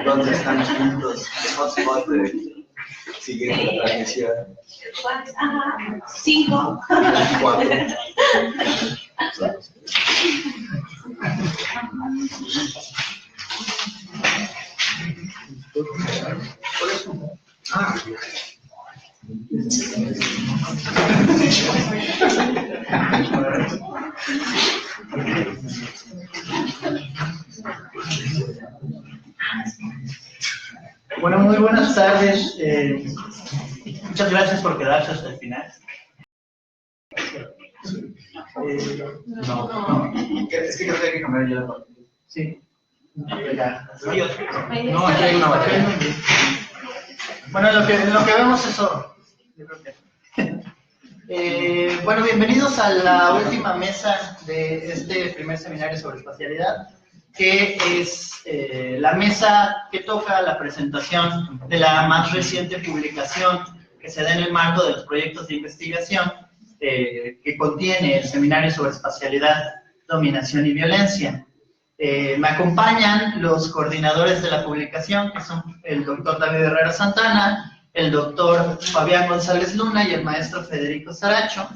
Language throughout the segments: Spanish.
¿Dónde están los puntos hotspot siguiendo la transmisión? Ajá, 5. 4. Bueno, muy buenas tardes. Muchas gracias por quedarse hasta el final. No. Es que creo que hay que cambiar ya la parte. Sí. No, aquí hay una batería. Bueno, lo que vemos es oro. Yo creo que. Bueno, bienvenidos a la última mesa de este primer seminario sobre espacialidad, que es la mesa que toca la presentación de la más reciente publicación que se da en el marco de los proyectos de investigación que contiene el seminario sobre espacialidad, dominación y violencia. Me acompañan los coordinadores de la publicación, que son el doctor David Herrera Santana, el doctor Fabián González Luna y el maestro Federico Saracho.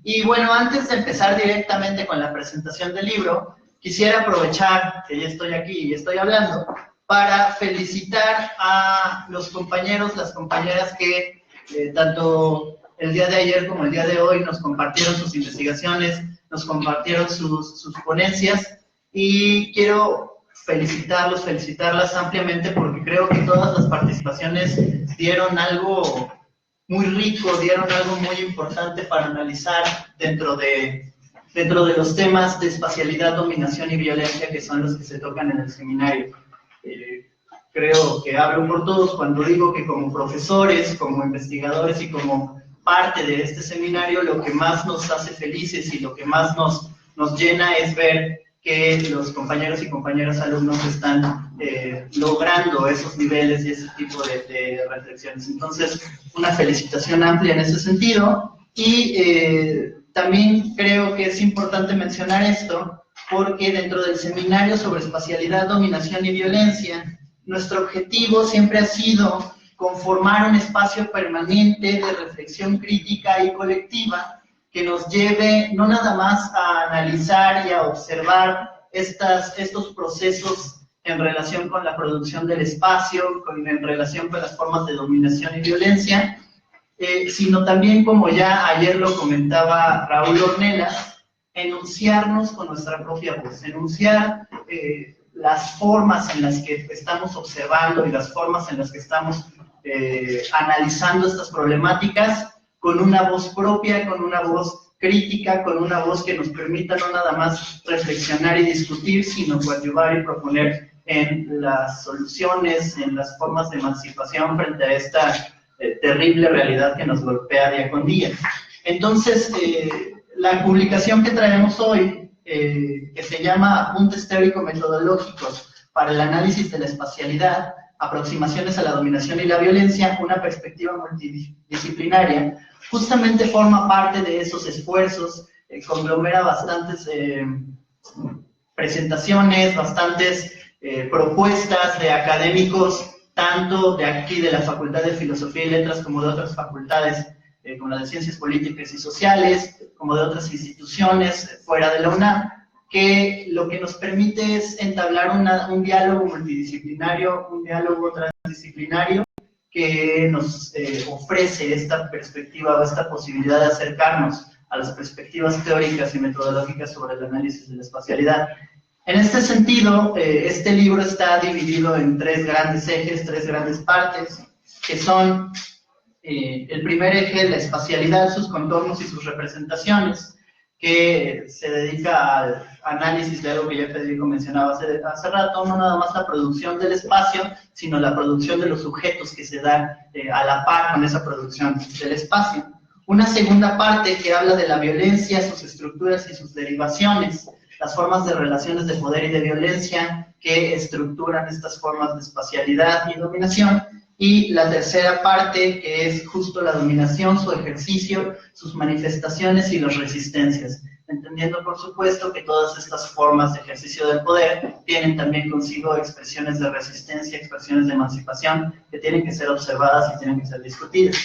Y bueno, antes de empezar directamente con la presentación del libro, quisiera aprovechar que ya estoy aquí y estoy hablando para felicitar a los compañeros, las compañeras que tanto el día de ayer como el día de hoy nos compartieron sus investigaciones, nos compartieron sus ponencias, y quiero felicitarlas ampliamente porque creo que todas las participaciones dieron algo muy rico, dieron algo muy importante para analizar dentro de los temas de espacialidad, dominación y violencia, que son los que se tocan en el seminario. Creo que hablo por todos cuando digo que como profesores, como investigadores y como parte de este seminario, lo que más nos hace felices y lo que más nos llena es ver que los compañeros y compañeras alumnos están logrando esos niveles y ese tipo de reflexiones. Entonces, una felicitación amplia en ese sentido. Y también creo que es importante mencionar esto porque dentro del seminario sobre espacialidad, dominación y violencia, nuestro objetivo siempre ha sido conformar un espacio permanente de reflexión crítica y colectiva que nos lleve no nada más a analizar y a observar estos procesos en relación con la producción del espacio, en relación con las formas de dominación y violencia, sino también, como ya ayer lo comentaba Raúl Ornelas, enunciarnos con nuestra propia voz, enunciar las formas en las que estamos observando y las formas en las que estamos analizando estas problemáticas con una voz propia, con una voz crítica, con una voz que nos permita no nada más reflexionar y discutir, sino coadyuvar y proponer en las soluciones, en las formas de emancipación frente a esta terrible realidad que nos golpea día con día. Entonces, la publicación que traemos hoy, que se llama Apuntes Teórico-Metodológicos para el análisis de la espacialidad, aproximaciones a la dominación y la violencia, una perspectiva multidisciplinaria, justamente forma parte de esos esfuerzos, conglomera bastantes presentaciones, bastantes propuestas de académicos, tanto de aquí de la Facultad de Filosofía y Letras como de otras facultades, como la de Ciencias Políticas y Sociales, como de otras instituciones fuera de la UNAM, que lo que nos permite es entablar un diálogo multidisciplinario, un diálogo transdisciplinario, que nos ofrece esta perspectiva o esta posibilidad de acercarnos a las perspectivas teóricas y metodológicas sobre el análisis de la espacialidad. En este sentido, este libro está dividido en tres grandes ejes, tres grandes partes, que son el primer eje, la espacialidad, sus contornos y sus representaciones, que se dedica al análisis de algo que ya Federico mencionaba hace rato, no nada más la producción del espacio, sino la producción de los sujetos que se dan a la par con esa producción del espacio. Una segunda parte que habla de la violencia, sus estructuras y sus derivaciones, las formas de relaciones de poder y de violencia que estructuran estas formas de espacialidad y dominación. Y la tercera parte, que es justo la dominación, su ejercicio, sus manifestaciones y las resistencias. entendiendo por supuesto que todas estas formas de ejercicio del poder tienen también consigo expresiones de resistencia, expresiones de emancipación que tienen que ser observadas y tienen que ser discutidas.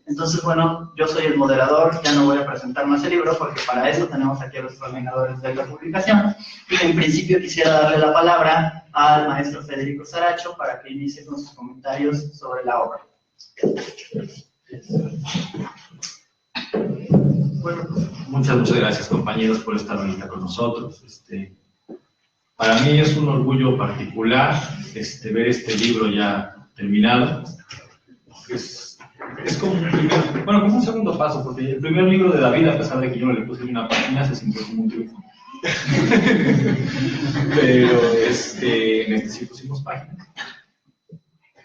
Entonces, bueno, yo soy el moderador, ya no voy a presentar más el libro porque para eso tenemos aquí a los coordinadores de la publicación. Y en principio quisiera darle la palabra al maestro Federico Saracho para que inicie con sus comentarios sobre la obra. Bueno, muchas gracias, compañeros, por estar ahorita con nosotros. Para mí es un orgullo particular ver este libro ya terminado. Es como como un segundo paso, porque el primer libro de David, a pesar de que yo no le puse ni una página, se sintió como un triunfo. Pero en este sí pusimos páginas.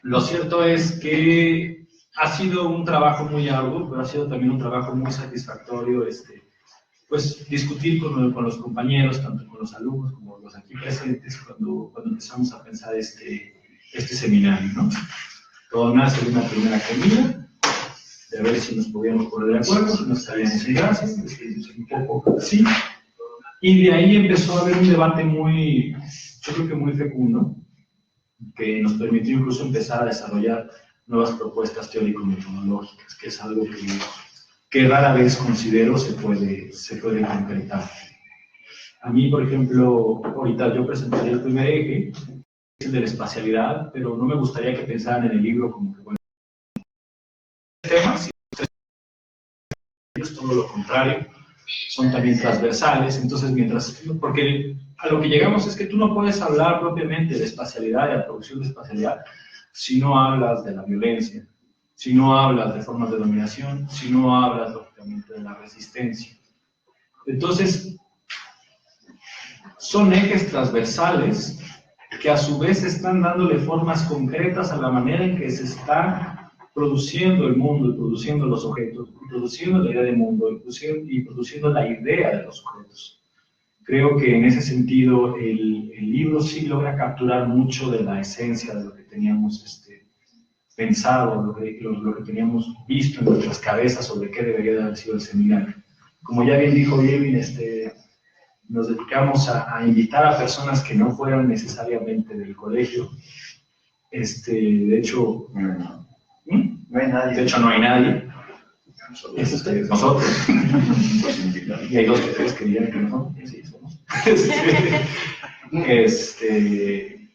Lo cierto es que ha sido un trabajo muy arduo, pero ha sido también un trabajo muy satisfactorio, pues discutir con los compañeros, tanto con los alumnos como los aquí presentes, cuando empezamos a pensar este seminario, ¿no? Todo nace de una primera comida, de ver si nos podíamos poner de acuerdo, si nos sabíamos en gracias, un poco así. Y de ahí empezó a haber un debate yo creo que muy fecundo, que nos permitió incluso empezar a desarrollar nuevas propuestas teórico-metodológicas, que es algo que rara vez considero se puede concretar. A mí, por ejemplo, ahorita yo presentaría el primer eje, el de la espacialidad, pero no me gustaría que pensaran en el libro como que, bueno, temas, es todo lo contrario, son también transversales, entonces porque a lo que llegamos es que tú no puedes hablar propiamente de espacialidad, de la producción de espacialidad, si no hablas de la violencia, si no hablas de formas de dominación, si no hablas lógicamente de la resistencia. Entonces, son ejes transversales que a su vez están dándole formas concretas a la manera en que se está produciendo el mundo, y produciendo los objetos, y produciendo la idea de mundo, y produciendo la idea de los objetos. Creo que en ese sentido el libro sí logra capturar mucho de la esencia de lo que teníamos pensado, lo que teníamos visto en nuestras cabezas sobre qué debería de haber sido el seminario. Como ya bien dijo Irving, nos dedicamos a invitar a personas que no fueran necesariamente del colegio. De hecho, no hay nadie. De hecho, no hay nadie. Nosotros. Y hay dos que tres que dirían que no. Sí, somos.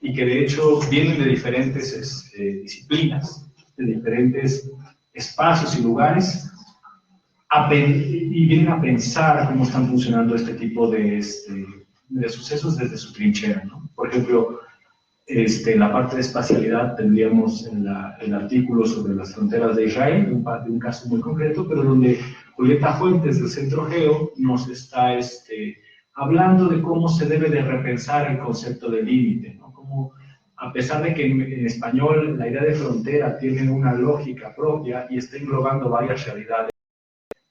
Y que de hecho vienen de diferentes disciplinas, de diferentes espacios y lugares, y vienen a pensar cómo están funcionando este tipo de sucesos desde su trinchera, ¿no? Por ejemplo, en la parte de espacialidad tendríamos el artículo sobre las fronteras de Israel, de un caso muy concreto, pero donde Julieta Fuentes del Centro Geo nos está hablando de cómo se debe de repensar el concepto de límite, ¿no? Como, a pesar de que en español la idea de frontera tiene una lógica propia y está englobando varias realidades,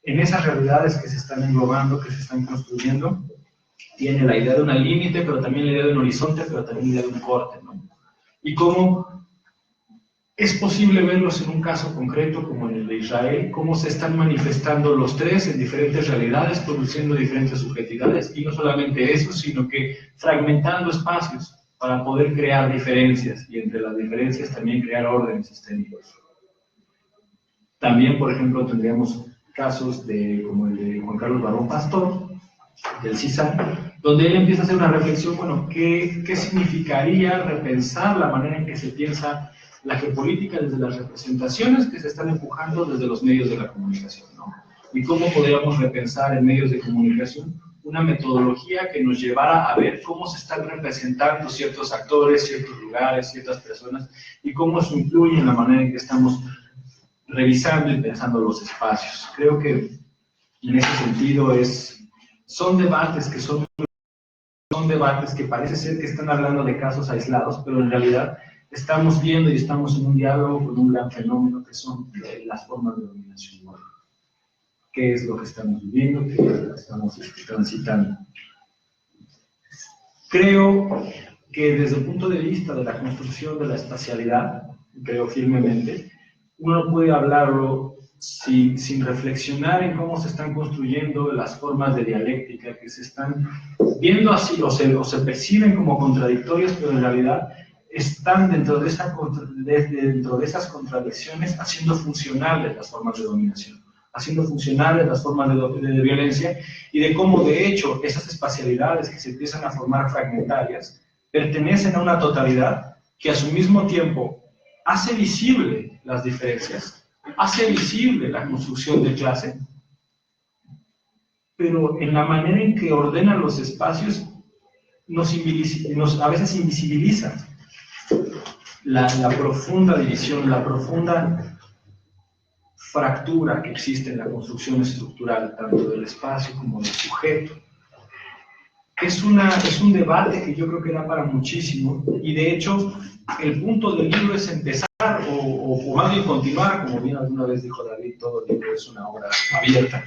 en esas realidades que se están englobando, que se están construyendo, tiene la idea de un límite, pero también la idea de un horizonte, pero también la idea de un corte, ¿no? Y cómo es posible verlos en un caso concreto como en el de Israel, cómo se están manifestando los tres en diferentes realidades, produciendo diferentes subjetividades, y no solamente eso, sino que fragmentando espacios para poder crear diferencias, y entre las diferencias también crear órdenes sistémicos. También, por ejemplo, tendríamos casos como el de Juan Carlos Barón Pastor, del CISAN, donde él empieza a hacer una reflexión, bueno, ¿qué significaría repensar la manera en que se piensa la geopolítica desde las representaciones que se están empujando desde los medios de la comunicación, ¿no? Y cómo podríamos repensar en medios de comunicación una metodología que nos llevara a ver cómo se están representando ciertos actores, ciertos lugares, ciertas personas, y cómo eso influye en la manera en que estamos revisando y pensando los espacios. Creo que en ese sentido son debates que parece ser que están hablando de casos aislados, pero en realidad estamos viendo y estamos en un diálogo con un gran fenómeno que son las formas de dominación moral. ¿Qué es lo que estamos viviendo? ¿Qué es lo que estamos transitando? Creo que desde el punto de vista de la construcción de la espacialidad, creo firmemente, uno puede hablarlo sin reflexionar en cómo se están construyendo las formas de dialéctica, que se están viendo así, o se perciben como contradictorias, pero en realidad están dentro de esas contradicciones haciendo funcionales las formas de dominación, haciendo funcionales las formas de violencia, y de cómo de hecho esas espacialidades que se empiezan a formar fragmentarias pertenecen a una totalidad que a su mismo tiempo hace visible las diferencias, hace visible la construcción de clase, pero en la manera en que ordenan los espacios a veces invisibiliza la profunda división, la profunda fractura que existe en la construcción estructural, tanto del espacio como del sujeto. Es un debate que yo creo que da para muchísimo, y de hecho el punto del libro es empezar o más bien continuar, como bien alguna vez dijo David, todo el libro es una obra abierta,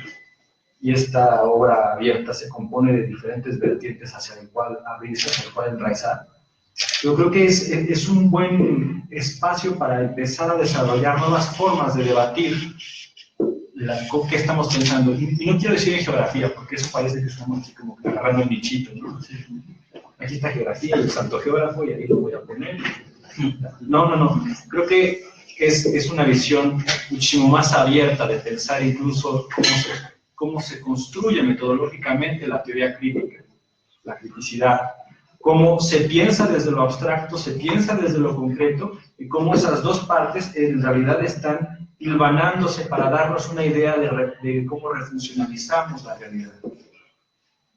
y esta obra abierta se compone de diferentes vertientes hacia el cual abrirse, hacia el cual enraizar. Yo creo que es un buen espacio para empezar a desarrollar nuevas formas de debatir qué estamos pensando. Y no quiero decir en geografía, porque eso parece que estamos aquí como que agarrando el nichito, ¿no? Aquí está geografía, el santo geógrafo, y ahí lo voy a poner. No. Creo que es una visión muchísimo más abierta de pensar incluso cómo se construye metodológicamente la teoría crítica, la criticidad, cómo se piensa desde lo abstracto, se piensa desde lo concreto, y cómo esas dos partes en realidad están hilvanándose para darnos una idea de cómo refuncionalizamos la realidad,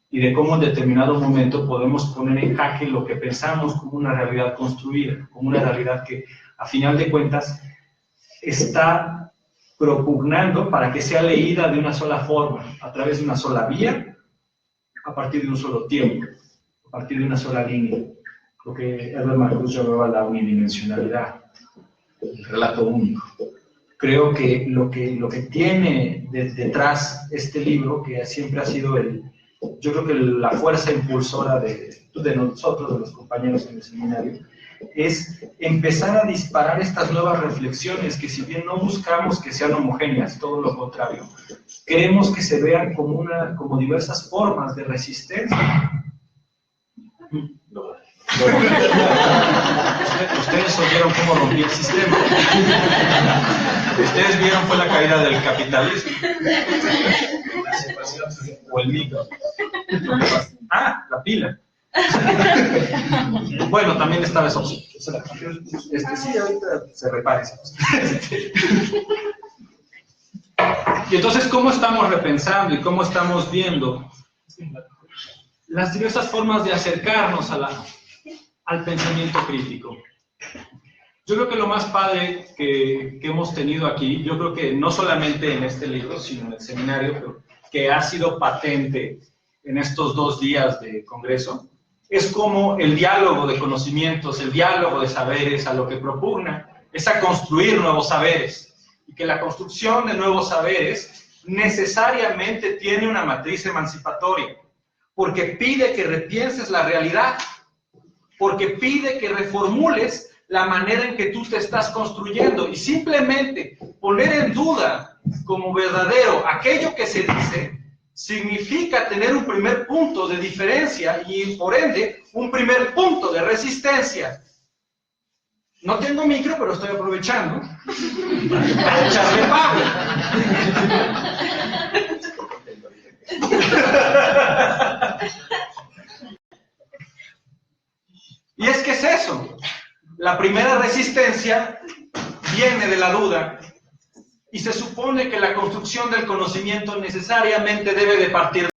y de cómo en determinado momento podemos poner en jaque lo que pensamos como una realidad construida, como una realidad que, a final de cuentas, está propugnando para que sea leída de una sola forma, a través de una sola vía, a partir de un solo tiempo, a partir de una sola línea. Lo que Herbert Marcuse llamaba la unidimensionalidad, el relato único. Creo que lo que tiene detrás este libro, que siempre ha sido yo creo que la fuerza impulsora de nosotros, de los compañeros en el seminario, es empezar a disparar estas nuevas reflexiones que, si bien no buscamos que sean homogéneas, todo lo contrario, queremos que se vean como diversas formas de resistencia. Ustedes oyeron cómo rompí el sistema. Ustedes vieron fue la caída del capitalismo. O el micro. Ah, la pila. Bueno, también estaba eso. Sí, ahorita se repare. Y entonces, ¿cómo estamos repensando y cómo estamos viendo las diversas formas de acercarnos al pensamiento crítico? Yo creo que lo más padre que hemos tenido aquí, yo creo que no solamente en este libro, sino en el seminario, pero que ha sido patente en estos 2 días de congreso, es como el diálogo de conocimientos, el diálogo de saberes a lo que propugna es a construir nuevos saberes, y que la construcción de nuevos saberes necesariamente tiene una matriz emancipatoria, porque pide que repienses la realidad, porque pide que reformules la manera en que tú te estás construyendo, y simplemente poner en duda como verdadero aquello que se dice significa tener un primer punto de diferencia y, por ende, un primer punto de resistencia. No tengo micro, pero estoy aprovechando para echarle pavo. Y es que es eso. La primera resistencia viene de la duda, y se supone que la construcción del conocimiento necesariamente debe de partir de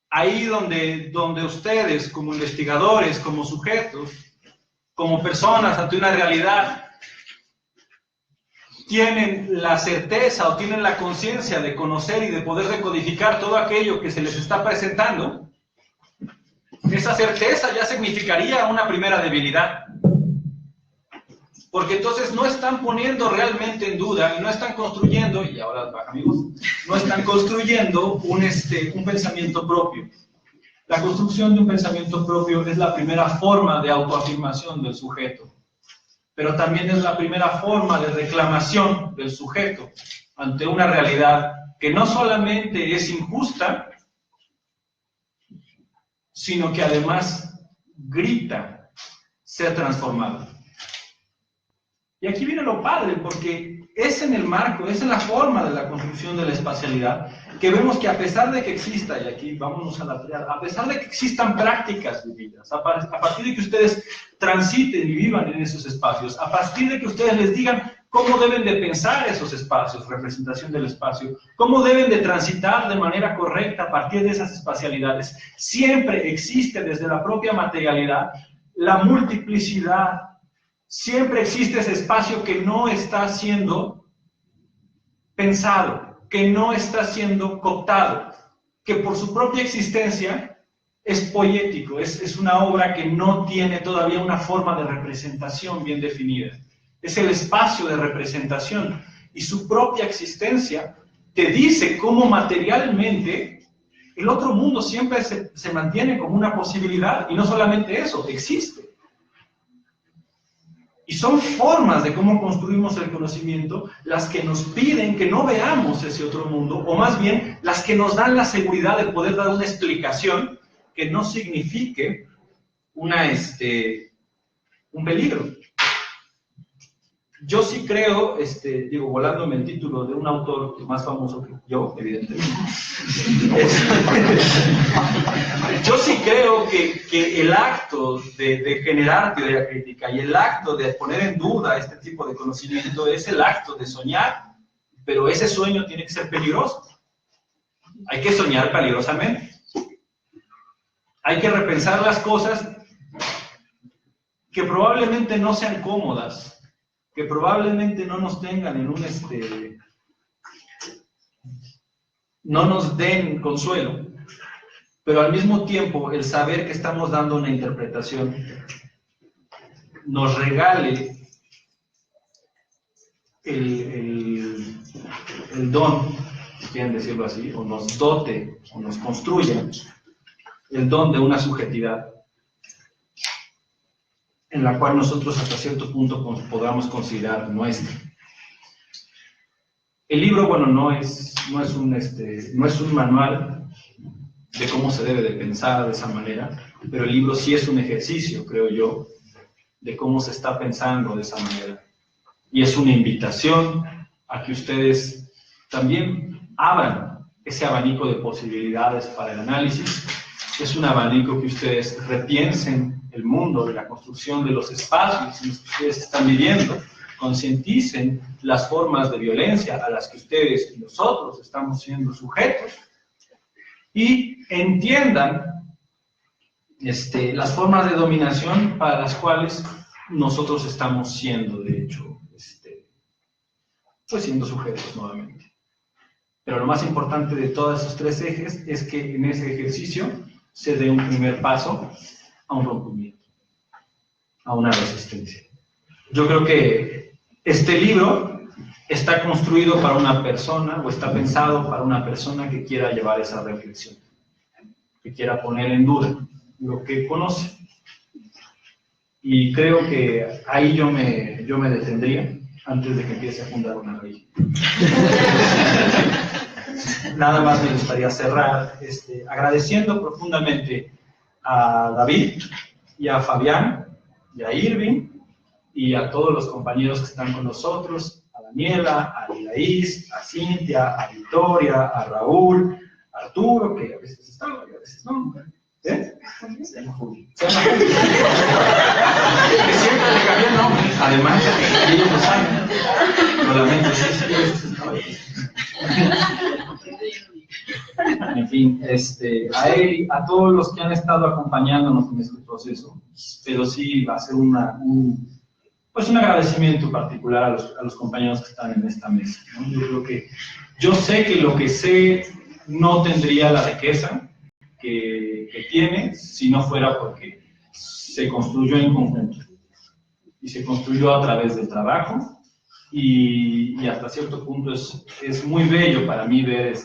ahí donde ustedes, como investigadores, como sujetos, como personas ante una realidad, tienen la certeza o tienen la conciencia de conocer y de poder decodificar todo aquello que se les está presentando. Esa certeza ya significaría una primera debilidad, porque entonces no están poniendo realmente en duda y no están construyendo, y ahora amigos, no están construyendo un pensamiento propio. La construcción de un pensamiento propio es la primera forma de autoafirmación del sujeto. pero también es la primera forma de reclamación del sujeto ante una realidad que no solamente es injusta, sino que además grita ser transformado. Y aquí viene lo padre, porque es en el marco, es en la forma de la construcción de la espacialidad, que vemos que a pesar de que exista, y aquí vámonos a la triada, a pesar de que existan prácticas vividas, a partir de que ustedes transiten y vivan en esos espacios, a partir de que ustedes les digan cómo deben de pensar esos espacios, representación del espacio, cómo deben de transitar de manera correcta a partir de esas espacialidades, siempre existe desde la propia materialidad la multiplicidad. Siempre existe ese espacio que no está siendo pensado, que no está siendo cooptado, que por su propia existencia es poético, es una obra que no tiene todavía una forma de representación bien definida. Es el espacio de representación y su propia existencia te dice cómo materialmente el otro mundo siempre se mantiene como una posibilidad, y no solamente eso, existe. Y son formas de cómo construimos el conocimiento las que nos piden que no veamos ese otro mundo, o más bien las que nos dan la seguridad de poder dar una explicación que no signifique un peligro. Yo sí creo, digo, volándome el título de un autor más famoso que yo, evidentemente. Yo sí creo que el acto de generar teoría crítica y el acto de poner en duda este tipo de conocimiento es el acto de soñar, pero ese sueño tiene que ser peligroso. Hay que soñar peligrosamente. Hay que repensar las cosas que probablemente no sean cómodas, que probablemente no nos tengan en no nos den consuelo, pero al mismo tiempo el saber que estamos dando una interpretación nos regale el don, si quieren decirlo así, o nos dote, o nos construya el don de una subjetividad en la cual nosotros hasta cierto punto podamos considerar nuestra. El libro, bueno, no es un manual de cómo se debe de pensar de esa manera, pero el libro sí es un ejercicio, creo yo, de cómo se está pensando de esa manera. Y es una invitación a que ustedes también abran ese abanico de posibilidades para el análisis. Es un abanico que ustedes repiensen el mundo de la construcción de los espacios en los que ustedes están viviendo, concienticen las formas de violencia a las que ustedes y nosotros estamos siendo sujetos, y entiendan las formas de dominación para las cuales nosotros estamos siendo, de hecho, pues siendo sujetos nuevamente. Pero lo más importante de todos esos tres ejes es que en ese ejercicio se dé un primer paso a un rompimiento, a una resistencia. Yo creo que este libro está construido para una persona, o está pensado para una persona que quiera llevar esa reflexión, que quiera poner en duda lo que conoce. Y creo que ahí yo me detendría antes de que empiece a fundar una religión. Nada más me gustaría cerrar agradeciendo profundamente a David y a Fabián y a Irving y a todos los compañeros que están con nosotros, a Daniela, a Ilaís, a Cintia, a Victoria, a Raúl, a Arturo, que a veces está y a veces no. Se llama Julio. Que siempre le cambia el nombre, además de que ellos lo saben. Lo lamento, en fin, a él y a todos los que han estado acompañándonos en este proceso, pero sí va a ser un agradecimiento particular a los compañeros que están en esta mesa, ¿no? Yo sé que lo que sé no tendría la riqueza que tiene si no fuera porque se construyó en conjunto y se construyó a través del trabajo, y hasta cierto punto es muy bello para mí ver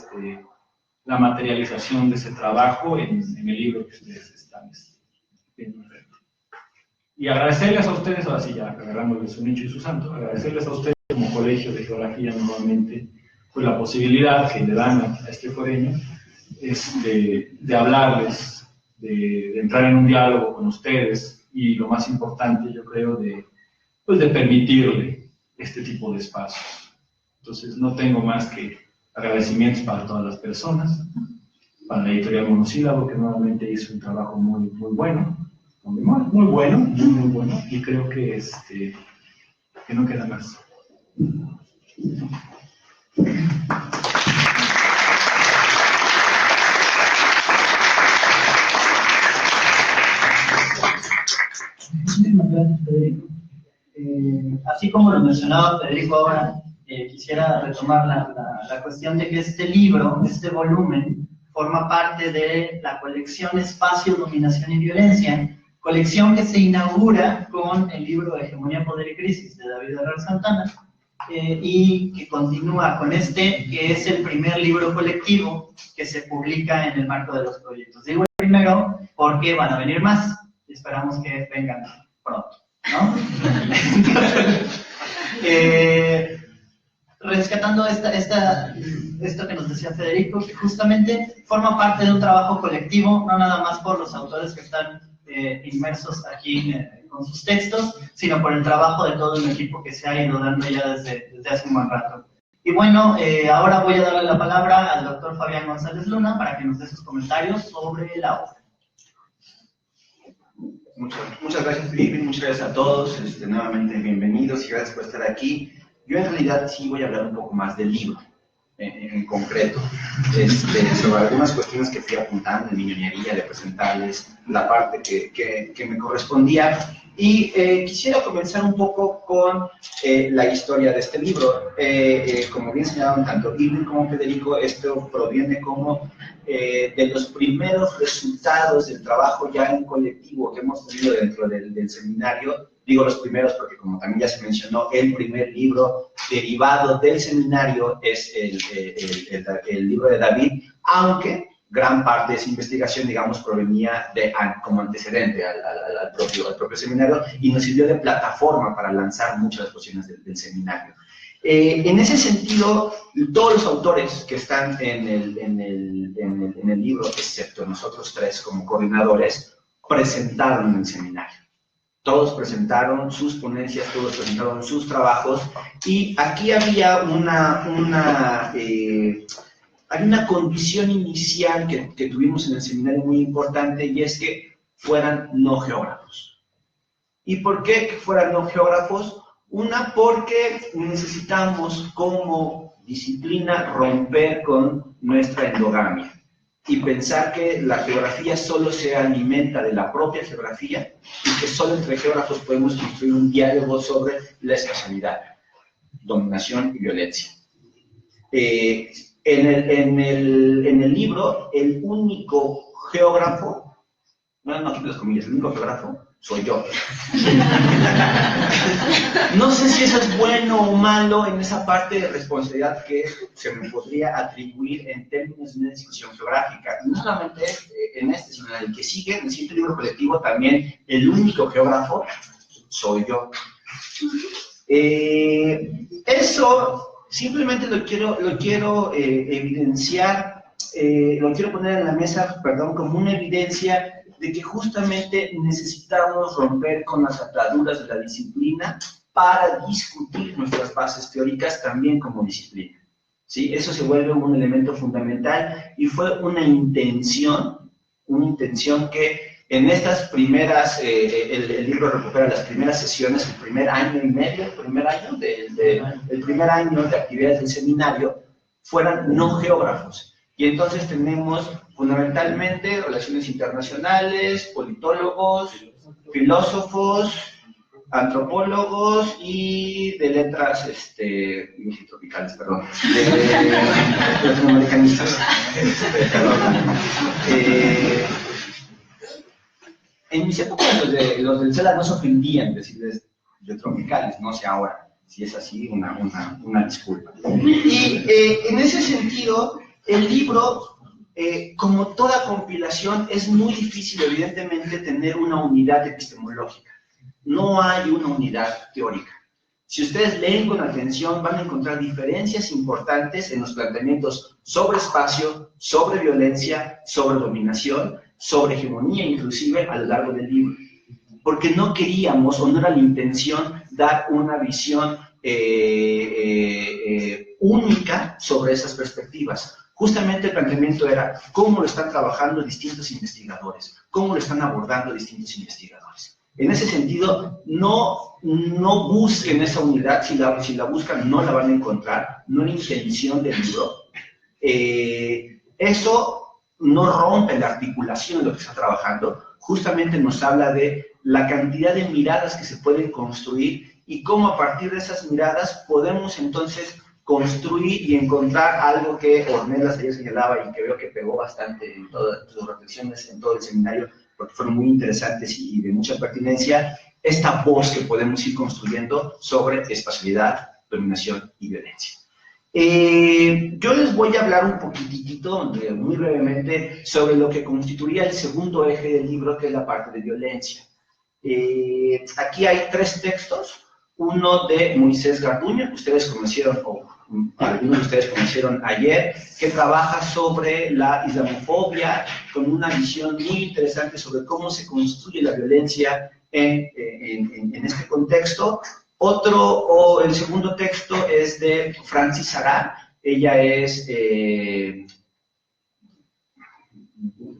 la materialización de ese trabajo en el libro que ustedes están viendo. Y agradecerles a ustedes, ahora sí ya agarramos de su nicho y su santo, agradecerles a ustedes como Colegio de Geografía nuevamente, pues la posibilidad que le dan a este foreño es de hablarles, de entrar en un diálogo con ustedes y lo más importante, yo creo, pues de permitirle este tipo de espacios. Entonces no tengo más que agradecimientos para todas las personas, para la editorial Monosílabo, que nuevamente hizo un trabajo muy bueno, muy bueno, y creo que no queda más. Muchísimas gracias, Federico. Así como lo mencionaba Federico ahora, quisiera retomar la cuestión de que este libro, este volumen, forma parte de la colección Espacio, Dominación y Violencia, colección que se inaugura con el libro Hegemonía, Poder y Crisis de David Herrera Santana, y que continúa con que es el primer libro colectivo que se publica en el marco de los proyectos. Digo el primero porque van a venir más, y esperamos que vengan pronto, ¿no? Rescatando esto que nos decía Federico, que justamente forma parte de un trabajo colectivo, no nada más por los autores que están inmersos aquí con sus textos, sino por el trabajo de todo el equipo que se ha ido dando ya desde hace un buen rato. Y bueno, ahora voy a darle la palabra al doctor Fabián González Luna para que nos dé sus comentarios sobre la obra. Muchas gracias, Felipe, muchas gracias a todos, nuevamente bienvenidos y gracias por estar aquí. Yo en realidad sí voy a hablar un poco más del libro, en concreto, sobre algunas cuestiones que fui apuntando en mi ñoñería de presentarles la parte que me correspondía. Y quisiera comenzar un poco con la historia de este libro. Como bien señalaron tanto Irving como Federico, esto proviene como de los primeros resultados del trabajo ya en colectivo que hemos tenido dentro del seminario. Digo los primeros porque, como también ya se mencionó, el primer libro derivado del seminario es el libro de David, aunque gran parte de esa investigación, digamos, provenía como antecedente al propio seminario y nos sirvió de plataforma para lanzar muchas de las cuestiones del seminario. En ese sentido, todos los autores que están en el libro, excepto nosotros tres como coordinadores, presentaron el seminario. Todos presentaron sus ponencias, todos presentaron sus trabajos, y aquí había hay una condición inicial que tuvimos en el seminario muy importante, y es que fueran no geógrafos. ¿Y por qué que fueran no geógrafos? Una, porque necesitamos como disciplina romper con nuestra endogamia y pensar que la geografía solo se alimenta de la propia geografía y que solo entre geógrafos podemos construir un diálogo sobre la espacialidad, dominación y violencia. En el libro, el único geógrafo, no quito las comillas, el único geógrafo soy yo. No sé si eso es bueno o malo en esa parte de responsabilidad que se me podría atribuir en términos de una discusión geográfica. Y no solamente en sino en el que sigue, en el siguiente libro colectivo, también el único geógrafo soy yo. Eso simplemente lo quiero evidenciar, lo quiero poner en la mesa, perdón, como una evidencia de que justamente necesitamos romper con las ataduras de la disciplina para discutir nuestras bases teóricas también como disciplina. ¿Sí? Eso se vuelve un elemento fundamental y fue una intención que en estas primeras, el libro recupera las primeras sesiones, el primer año y medio, el primer año de actividades del seminario, fueran no geógrafos. Y entonces tenemos fundamentalmente relaciones internacionales, politólogos, filósofos, antropólogos y de letras tropicales, perdón, de latinoamericanistas. En mis épocas los del CELA no se ofendían decirles de tropicales, no sé ahora. Si es así, una disculpa. Y en ese sentido, el libro, como toda compilación, es muy difícil, evidentemente, tener una unidad epistemológica. no hay una unidad teórica. Si ustedes leen con atención, van a encontrar diferencias importantes en los planteamientos sobre espacio, sobre violencia, sobre dominación, sobre hegemonía inclusive a lo largo del libro. Porque no queríamos, o no era la intención, dar una visión única sobre esas perspectivas. Justamente el planteamiento era cómo lo están trabajando distintos investigadores, cómo lo están abordando distintos investigadores. En ese sentido, no busquen esa unidad, si la buscan no la van a encontrar, no es la intención del libro. Eso no rompe la articulación de lo que está trabajando, justamente nos habla de la cantidad de miradas que se pueden construir y cómo a partir de esas miradas podemos entonces construir y encontrar algo que Ornelas ayer señalaba y que veo que pegó bastante en todas sus reflexiones, en todo el seminario, porque fueron muy interesantes y de mucha pertinencia, esta voz que podemos ir construyendo sobre espacialidad, dominación y violencia. Yo les voy a hablar un poquitito, muy brevemente, sobre lo que constituiría el segundo eje del libro, que es la parte de violencia. Aquí hay 3 textos, uno de Moisés Garduño, que ustedes conocieron, o algunos de ustedes conocieron ayer, que trabaja sobre la islamofobia, con una visión muy interesante sobre cómo se construye la violencia en este contexto. El segundo texto es de Francis Sará. Ella es de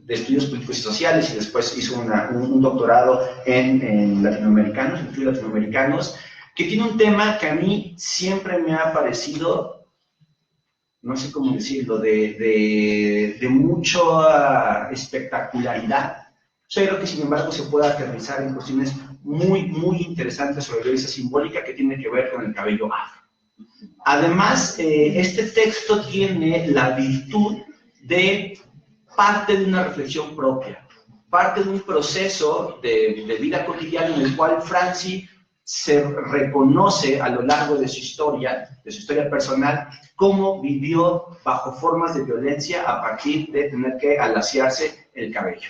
estudios políticos y sociales y después hizo un doctorado en latinoamericanos, en estudios latinoamericanos, que tiene un tema que a mí siempre me ha parecido, no sé cómo decirlo, de mucha espectacularidad, pero que sin embargo se puede aterrizar en cuestiones muy, muy interesantes sobre violencia simbólica que tiene que ver con el cabello afro. Además, este texto tiene la virtud de parte de una reflexión propia, parte de un proceso de vida cotidiana en el cual Franci se reconoce a lo largo de su historia personal, cómo vivió bajo formas de violencia a partir de tener que alaciarse el cabello.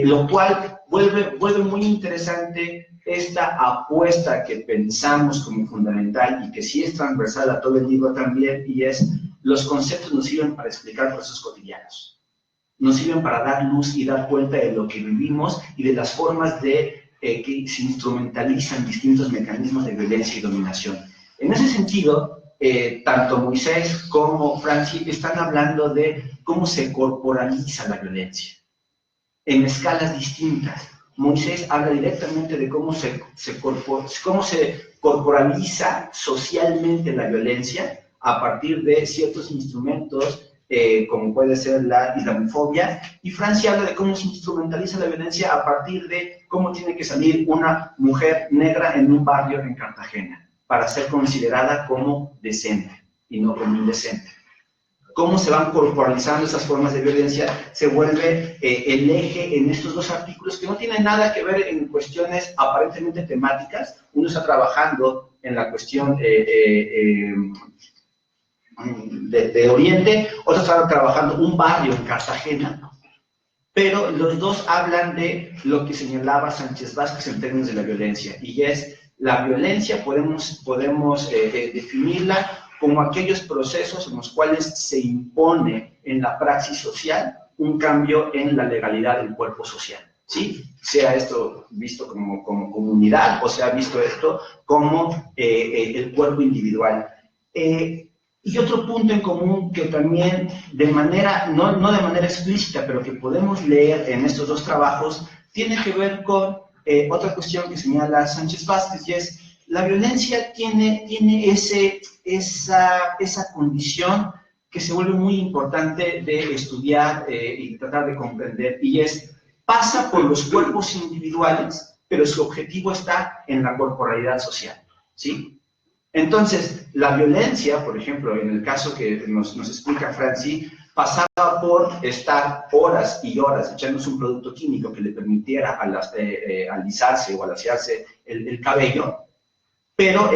Lo cual vuelve muy interesante esta apuesta que pensamos como fundamental y que sí es transversal a todo el libro también, y es: los conceptos nos sirven para explicar procesos cotidianos, nos sirven para dar luz y dar cuenta de lo que vivimos y de las formas de que se instrumentalizan distintos mecanismos de violencia y dominación. En ese sentido, tanto Moisés como Franci están hablando de cómo se corporaliza la violencia en escalas distintas. Moisés habla directamente de cómo se corporaliza socialmente la violencia a partir de ciertos instrumentos, como puede ser la islamofobia, y Francia habla de cómo se instrumentaliza la violencia a partir de cómo tiene que salir una mujer negra en un barrio en Cartagena para ser considerada como decente y no como indecente. Cómo se van corporalizando esas formas de violencia se vuelve el eje en estos 2 artículos que no tienen nada que ver en cuestiones aparentemente temáticas. Uno está trabajando en la cuestión de Oriente, otros están trabajando un barrio en Cartagena, pero los 2 hablan de lo que señalaba Sánchez Vázquez en términos de la violencia, y es la violencia, podemos definirla como aquellos procesos en los cuales se impone en la praxis social un cambio en la legalidad del cuerpo social, ¿sí? Sea esto visto como comunidad o sea visto esto como el cuerpo individual. Y otro punto en común que también de manera, no de manera explícita, pero que podemos leer en estos 2 trabajos, tiene que ver con otra cuestión que señala Sánchez Vázquez, y es: la violencia tiene esa condición que se vuelve muy importante de estudiar y tratar de comprender, y es: pasa por los cuerpos individuales, pero su objetivo está en la corporalidad social, ¿sí? Entonces, la violencia, por ejemplo, en el caso que nos explica Franci, pasaba por estar horas y horas echándose un producto químico que le permitiera alisarse o alaciarse el cabello, pero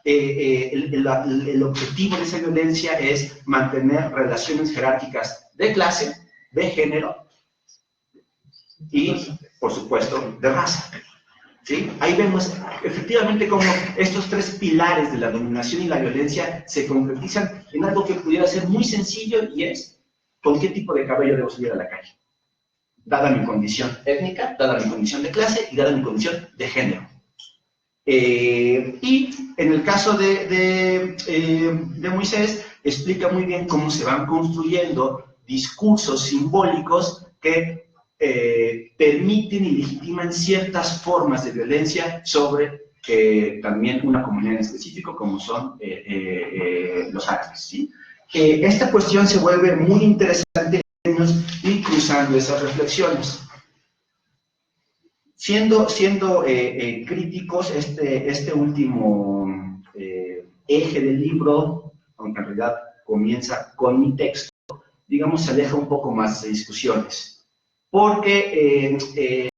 el objetivo de esa violencia es mantener relaciones jerárquicas de clase, de género y, por supuesto, de raza. ¿Sí? Ahí vemos efectivamente cómo estos tres pilares de la dominación y la violencia se concretizan en algo que pudiera ser muy sencillo, y es ¿con qué tipo de cabello debo salir a la calle? Dada mi condición étnica, dada mi condición de clase y dada mi condición de género. Y en el caso de Moisés, explica muy bien cómo se van construyendo discursos simbólicos que permiten y legitiman ciertas formas de violencia sobre también una comunidad en específico, como son los árabes, ¿sí? Esta cuestión se vuelve muy interesante y cruzando esas reflexiones. Siendo críticos, este último eje del libro, aunque en realidad comienza con mi texto, digamos, se aleja un poco más de discusiones. Porque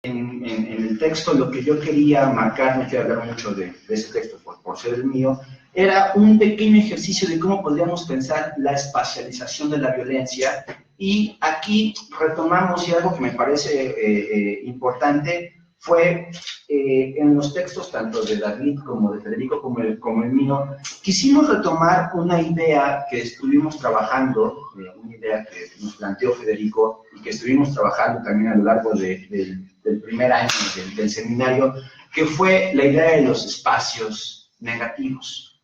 en el texto lo que yo quería marcar, no quiero hablar mucho de ese texto por ser el mío, era un pequeño ejercicio de cómo podríamos pensar la espacialización de la violencia. Y aquí retomamos, y algo que me parece importante, fue en los textos tanto de David como de Federico como el mío, quisimos retomar una idea que estuvimos trabajando, una idea que nos planteó Federico y que estuvimos trabajando también a lo largo del primer año del seminario, que fue la idea de los espacios negativos.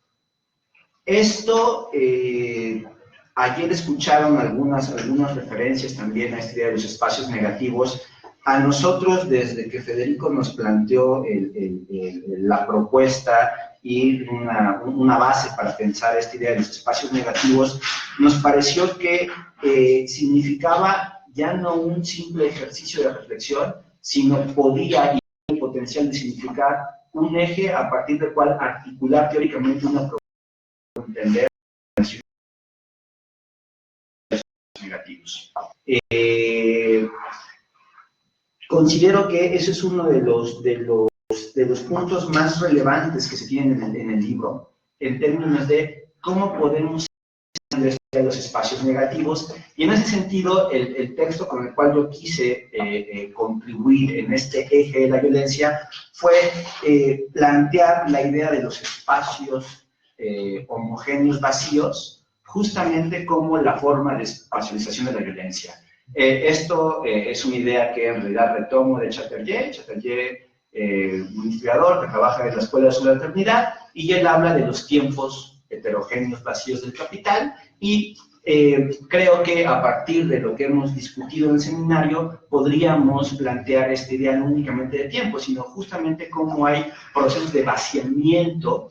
Esto, ayer escucharon algunas referencias también a esta idea de los espacios negativos. A nosotros, desde que Federico nos planteó la propuesta y una base para pensar esta idea de los espacios negativos, nos pareció que significaba ya no un simple ejercicio de reflexión, sino podía y el potencial de significar un eje a partir del cual articular teóricamente una propuesta para entender los negativos. Considero que ese es uno de los puntos más relevantes que se tienen en el libro, en términos de cómo podemos entender los espacios negativos, y en ese sentido el texto con el cual yo quise contribuir en este eje de la violencia fue plantear la idea de los espacios homogéneos vacíos, justamente como la forma de espacialización de la violencia. Esto es una idea que en realidad retomo de Chatterjee, un investigador que trabaja en la Escuela de Subalternidad, y él habla de los tiempos heterogéneos vacíos del capital, y creo que a partir de lo que hemos discutido en el seminario podríamos plantear esta idea no únicamente de tiempo, sino justamente cómo hay procesos de vaciamiento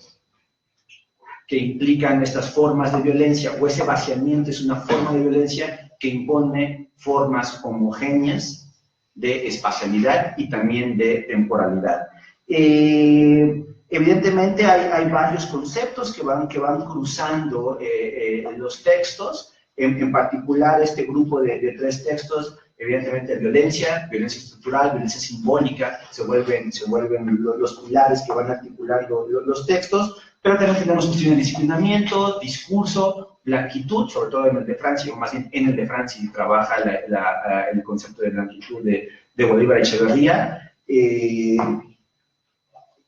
que implican estas formas de violencia, o ese vaciamiento es una forma de violencia que impone formas homogéneas de espacialidad y también de temporalidad. Evidentemente hay varios conceptos que van cruzando los textos, en particular este grupo de tres textos, evidentemente violencia estructural, violencia simbólica, se vuelven los pilares que van articulando los textos, pero también tenemos cuestiones de disciplinamiento, discurso, blanquitud, sobre todo en el de Francia, o más bien en el de Francia trabaja el concepto de blanquitud de Bolívar y Echeverría.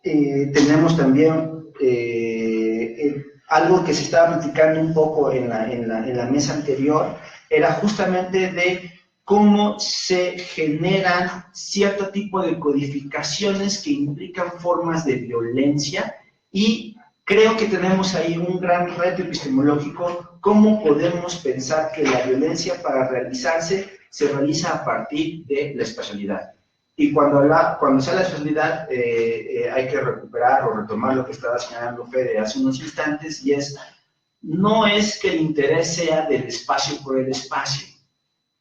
Tenemos también algo que se estaba platicando un poco en la mesa anterior, era justamente de cómo se generan cierto tipo de codificaciones que implican formas de violencia, y creo que tenemos ahí un gran reto epistemológico, cómo podemos pensar que la violencia para realizarse se realiza a partir de la espacialidad. Y cuando se habla de espacialidad hay que recuperar o retomar lo que estaba señalando Fede hace unos instantes, y no es que el interés sea del espacio por el espacio,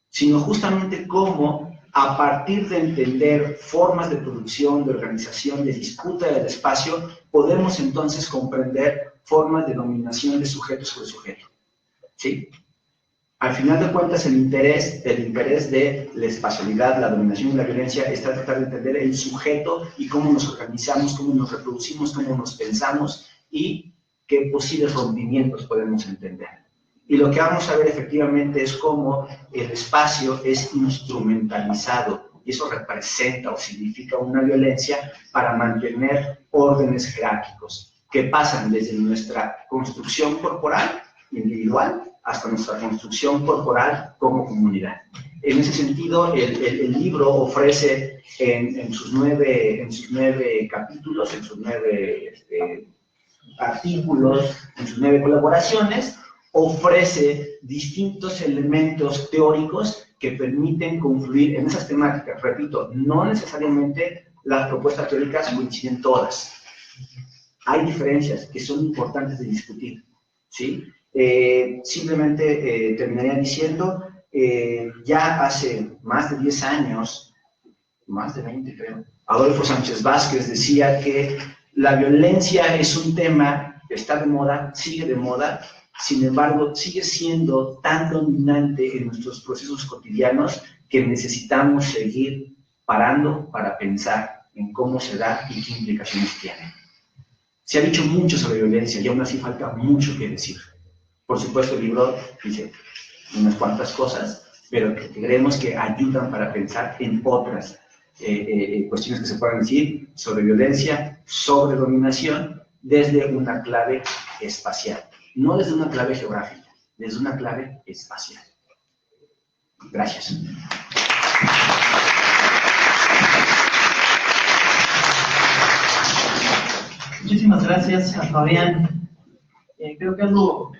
sino justamente cómo, a partir de entender formas de producción, de organización, de disputa del espacio, podemos entonces comprender formas de dominación de sujeto sobre sujeto. ¿Sí? Al final de cuentas, el interés de la espacialidad, la dominación y la violencia está tratar de entender el sujeto y cómo nos organizamos, cómo nos reproducimos, cómo nos pensamos y qué posibles rompimientos podemos entender. Y lo que vamos a ver efectivamente es cómo el espacio es instrumentalizado y eso representa o significa una violencia para mantener órdenes jerárquicos que pasan desde nuestra construcción corporal individual hasta nuestra construcción corporal como comunidad. En ese sentido, el libro ofrece en sus nueve capítulos, en sus 9 artículos, en sus 9 colaboraciones, ofrece distintos elementos teóricos que permiten confluir en esas temáticas. Repito, no necesariamente las propuestas teóricas coinciden todas. Hay diferencias que son importantes de discutir, ¿sí? Simplemente terminaría diciendo, ya hace más de 10 años, más de 20 creo, Adolfo Sánchez Vázquez decía que la violencia es un tema que está de moda, sigue de moda, sin embargo, sigue siendo tan dominante en nuestros procesos cotidianos que necesitamos seguir parando para pensar en cómo se da y qué implicaciones tiene. Se ha dicho mucho sobre violencia y aún así falta mucho que decir. Por supuesto, el libro dice unas cuantas cosas, pero que creemos que ayudan para pensar en otras cuestiones que se puedan decir sobre violencia, sobre dominación, desde una clave espacial. No desde una clave geográfica, desde una clave espacial. Gracias. Muchísimas gracias a Fabián. Creo que algo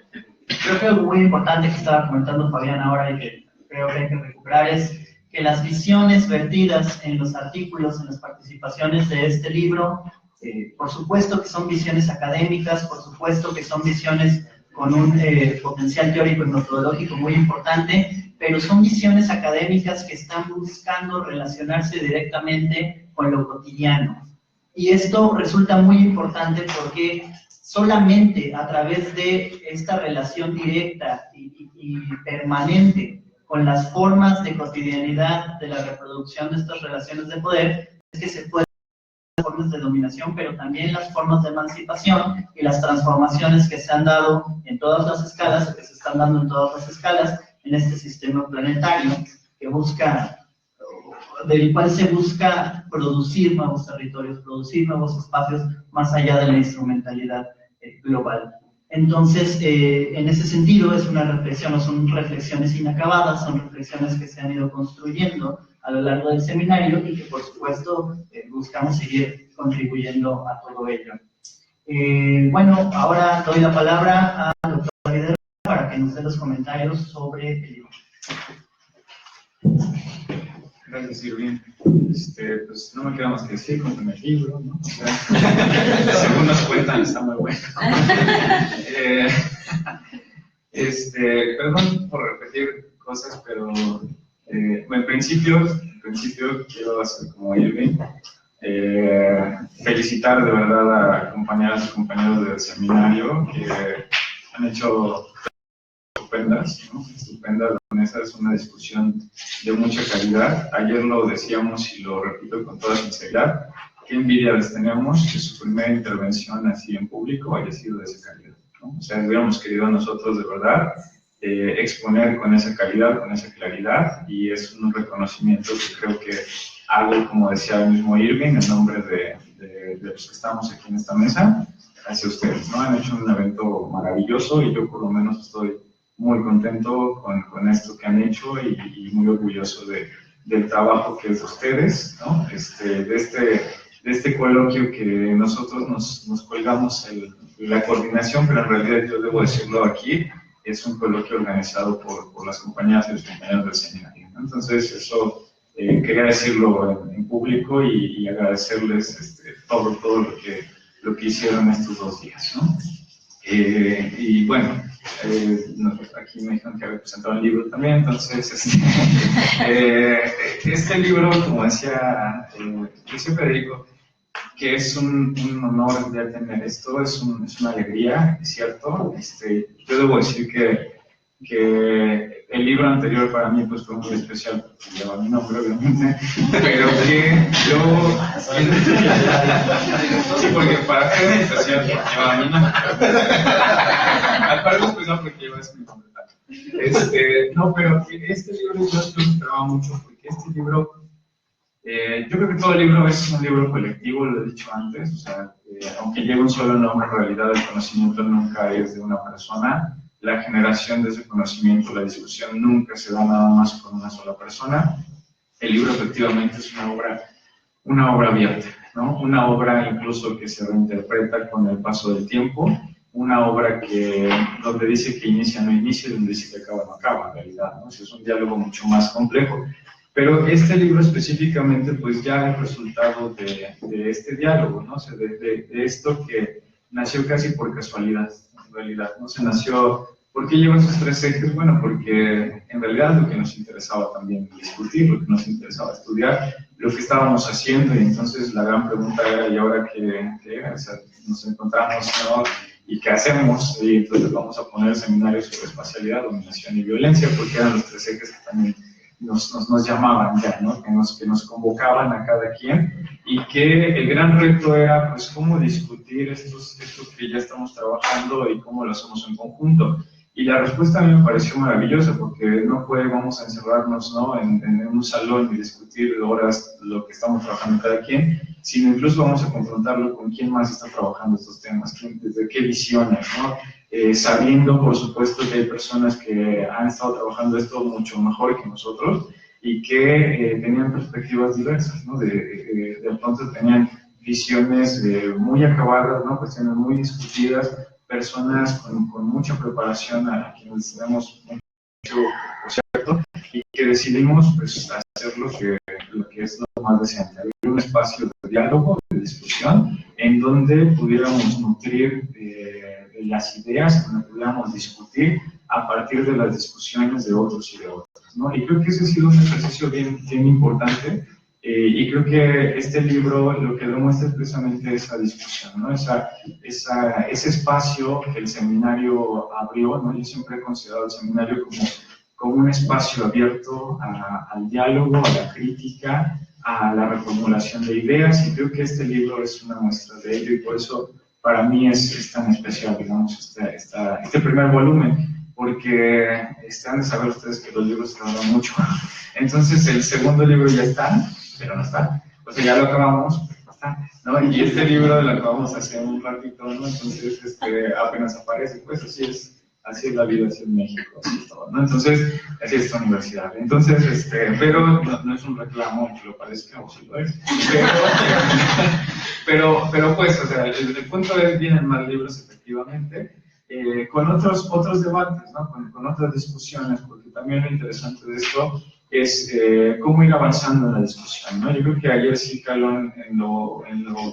muy importante que estaba comentando Fabián ahora y que creo que hay que recuperar es que las visiones vertidas en los artículos, en las participaciones de este libro, por supuesto que son visiones académicas, por supuesto que son visiones con un potencial teórico y metodológico muy importante, pero son visiones académicas que están buscando relacionarse directamente con lo cotidiano. Y esto resulta muy importante porque solamente a través de esta relación directa y permanente con las formas de cotidianidad de la reproducción de estas relaciones de poder es que se pueden las formas de dominación, pero también las formas de emancipación y las transformaciones que se han dado en todas las escalas, o que se están dando en todas las escalas en este sistema planetario que busca, del cual se busca producir nuevos territorios, producir nuevos espacios más allá de la instrumentalidad global. Entonces, en ese sentido, es una reflexión, o son reflexiones inacabadas, son reflexiones que se han ido construyendo a lo largo del seminario y que, por supuesto, buscamos seguir contribuyendo a todo ello. Bueno, ahora doy la palabra al doctor Videla para que nos dé los comentarios sobre el libro. Gracias, Irving. Pues no me queda más que decir, compren el libro, ¿no? O sea, según nos cuentan, está muy bueno. Perdón por repetir cosas, pero en principio quiero hacer como Irving, felicitar de verdad a compañeras y compañeros del seminario que han hecho estupendas, ¿no? Estupendas. Esa es una discusión de mucha calidad. Ayer lo decíamos y lo repito con toda sinceridad, qué envidia les tenemos que su primera intervención así en público haya sido de esa calidad, ¿no? O sea, hubiéramos querido nosotros de verdad exponer con esa calidad, con esa claridad, y es un reconocimiento que creo que hago, como decía el mismo Irving, en nombre de los que estamos aquí en esta mesa, hacia ustedes, ¿no? Han hecho un evento maravilloso y yo por lo menos estoy muy contento con esto que han hecho y muy orgulloso del trabajo que es de ustedes, ¿no? De este coloquio que nosotros nos colgamos la coordinación, pero en realidad yo debo decirlo aquí, es un coloquio organizado por las compañeras y los compañeros del seminario, ¿no? Entonces eso quería decirlo en público y agradecerles todo lo que hicieron estos 2 días, ¿no? Y bueno, aquí me dijeron que había presentado un libro también, entonces este libro, como decía, yo siempre digo que es un honor ya tener esto, es una alegría, es cierto. Yo debo decir que el libro anterior para mí pues fue muy especial, porque lleva mi nombre obviamente, pero que yo... Sí, porque para mí es especial porque lleva mi nombre. Para mí es especial porque lleva mi nombre. No, pero este libro yo esperaba mucho, porque este libro Yo creo que todo libro es un libro colectivo, lo he dicho antes, o sea, aunque lleve un solo nombre, en realidad el conocimiento nunca es de una persona, la generación de ese conocimiento, la discusión nunca se da nada más con una sola persona. El libro efectivamente es una obra abierta, ¿no? Una obra incluso que se reinterpreta con el paso del tiempo, una obra donde dice que inicia no inicia y donde dice que acaba no acaba, en realidad, ¿no? Es un diálogo mucho más complejo. Pero este libro específicamente, pues ya es resultado de este diálogo, ¿no? O sea, de esto que nació casi por casualidad, en realidad, ¿no? Se nació, ¿por qué lleva esos tres ejes? Bueno, porque en realidad lo que nos interesaba también discutir, lo que nos interesaba estudiar, lo que estábamos haciendo, y entonces la gran pregunta era, ¿y ahora qué? O sea, nos encontramos, ¿no? ¿Y qué hacemos? Y entonces vamos a poner seminarios sobre espacialidad, dominación y violencia, porque eran los tres ejes que también nos llamaban ya, ¿no? Que nos convocaban a cada quien, y que el gran reto era, pues, cómo discutir estos que ya estamos trabajando y cómo lo hacemos en conjunto. Y la respuesta a mí me pareció maravillosa, porque no fue vamos a encerrarnos, ¿no? en un salón y discutir horas lo que estamos trabajando cada quien, sino incluso vamos a confrontarlo con quién más está trabajando estos temas, desde qué visiones, ¿no? Sabiendo, por supuesto, que hay personas que han estado trabajando esto mucho mejor que nosotros y que tenían perspectivas diversas, ¿no? De pronto tenían visiones muy acabadas, ¿no? Cuestiones muy discutidas, personas con mucha preparación a quienes tenemos mucho, por cierto, y que decidimos, pues, hacer lo que es lo más decente, abrir un espacio de diálogo, de discusión, en donde pudiéramos nutrir las ideas, donde pudiéramos discutir a partir de las discusiones de otros y de otras, ¿no? Y creo que ese ha sido un ejercicio bien importante, y creo que este libro lo que demuestra es precisamente esa discusión, ¿no? Ese espacio que el seminario abrió, ¿no? Yo siempre he considerado el seminario como un espacio abierto al diálogo, a la crítica, a la reformulación de ideas, y creo que este libro es una muestra de ello, y por eso para mí es tan especial, digamos, este primer volumen, porque han de saber ustedes que los libros tardan mucho. Entonces el segundo libro ya está, pero no está. O sea, ya lo acabamos, no está, ¿no? Y este libro lo acabamos hace un ratito, ¿no? Entonces apenas aparece, pues así es la vida, así en México, así es todo, ¿no? Entonces, así es esta universidad. Entonces, pero no es un reclamo, aunque lo parezca, o sí lo es. Pero pues, o sea, el punto es, vienen más libros, efectivamente, con otros debates, ¿no? Con otras discusiones, porque también lo interesante de esto es cómo ir avanzando en la discusión, ¿no? Yo creo que ayer sí caló en lo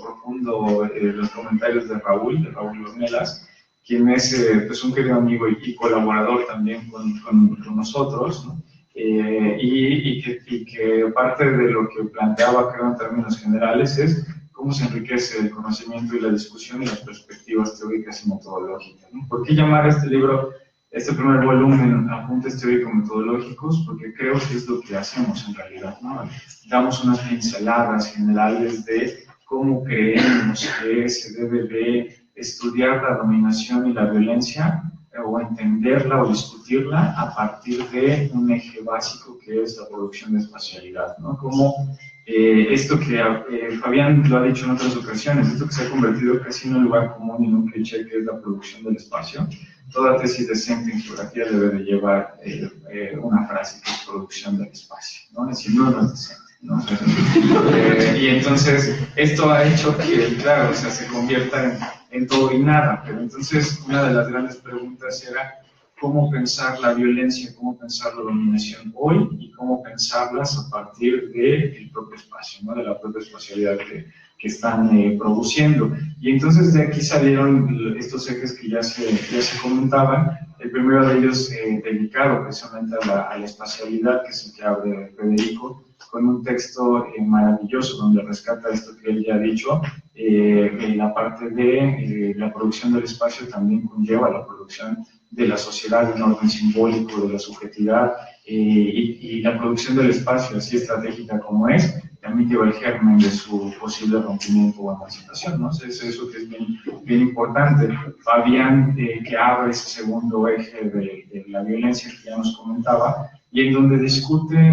profundo los comentarios de Raúl Ornelas, quien es pues un querido amigo y colaborador también con nosotros, ¿no? Y que parte de lo que planteaba, creo, en términos generales, es cómo se enriquece el conocimiento y la discusión y las perspectivas teóricas y metodológicas, ¿no? ¿Por qué llamar a este libro, este primer volumen, Apuntes Teórico-Metodológicos? Porque creo que es lo que hacemos en realidad, ¿no? Damos unas pinceladas generales de cómo creemos que se debe de estudiar la dominación y la violencia, o entenderla o discutirla a partir de un eje básico que es la producción de espacialidad, ¿no? Como esto que Fabián lo ha dicho en otras ocasiones, esto que se ha convertido casi en un lugar común y en un cliché, que es la producción del espacio. Toda tesis decente en geografía debe de llevar una frase que es producción del espacio, ¿no? Es decir, no es decente, ¿no? Y entonces esto ha hecho que, claro, o sea, se convierta en todo y nada. Pero entonces una de las grandes preguntas era cómo pensar la violencia, cómo pensar la dominación hoy, y cómo pensarlas a partir del propio espacio, ¿no? De la propia espacialidad que están produciendo. Y entonces de aquí salieron estos ejes que ya se comentaban. El primero de ellos dedicado precisamente a la espacialidad, que es el que abre Federico, con un texto maravilloso donde rescata esto que él ya ha dicho. La parte de la producción del espacio también conlleva la producción de la sociedad, de un orden simbólico, de la subjetividad, y la producción del espacio, así estratégica como es, también lleva el germen de su posible rompimiento o emancipación, ¿no? Es eso que es bien importante. Fabián, que abre ese segundo eje de la violencia que ya nos comentaba, y en donde discute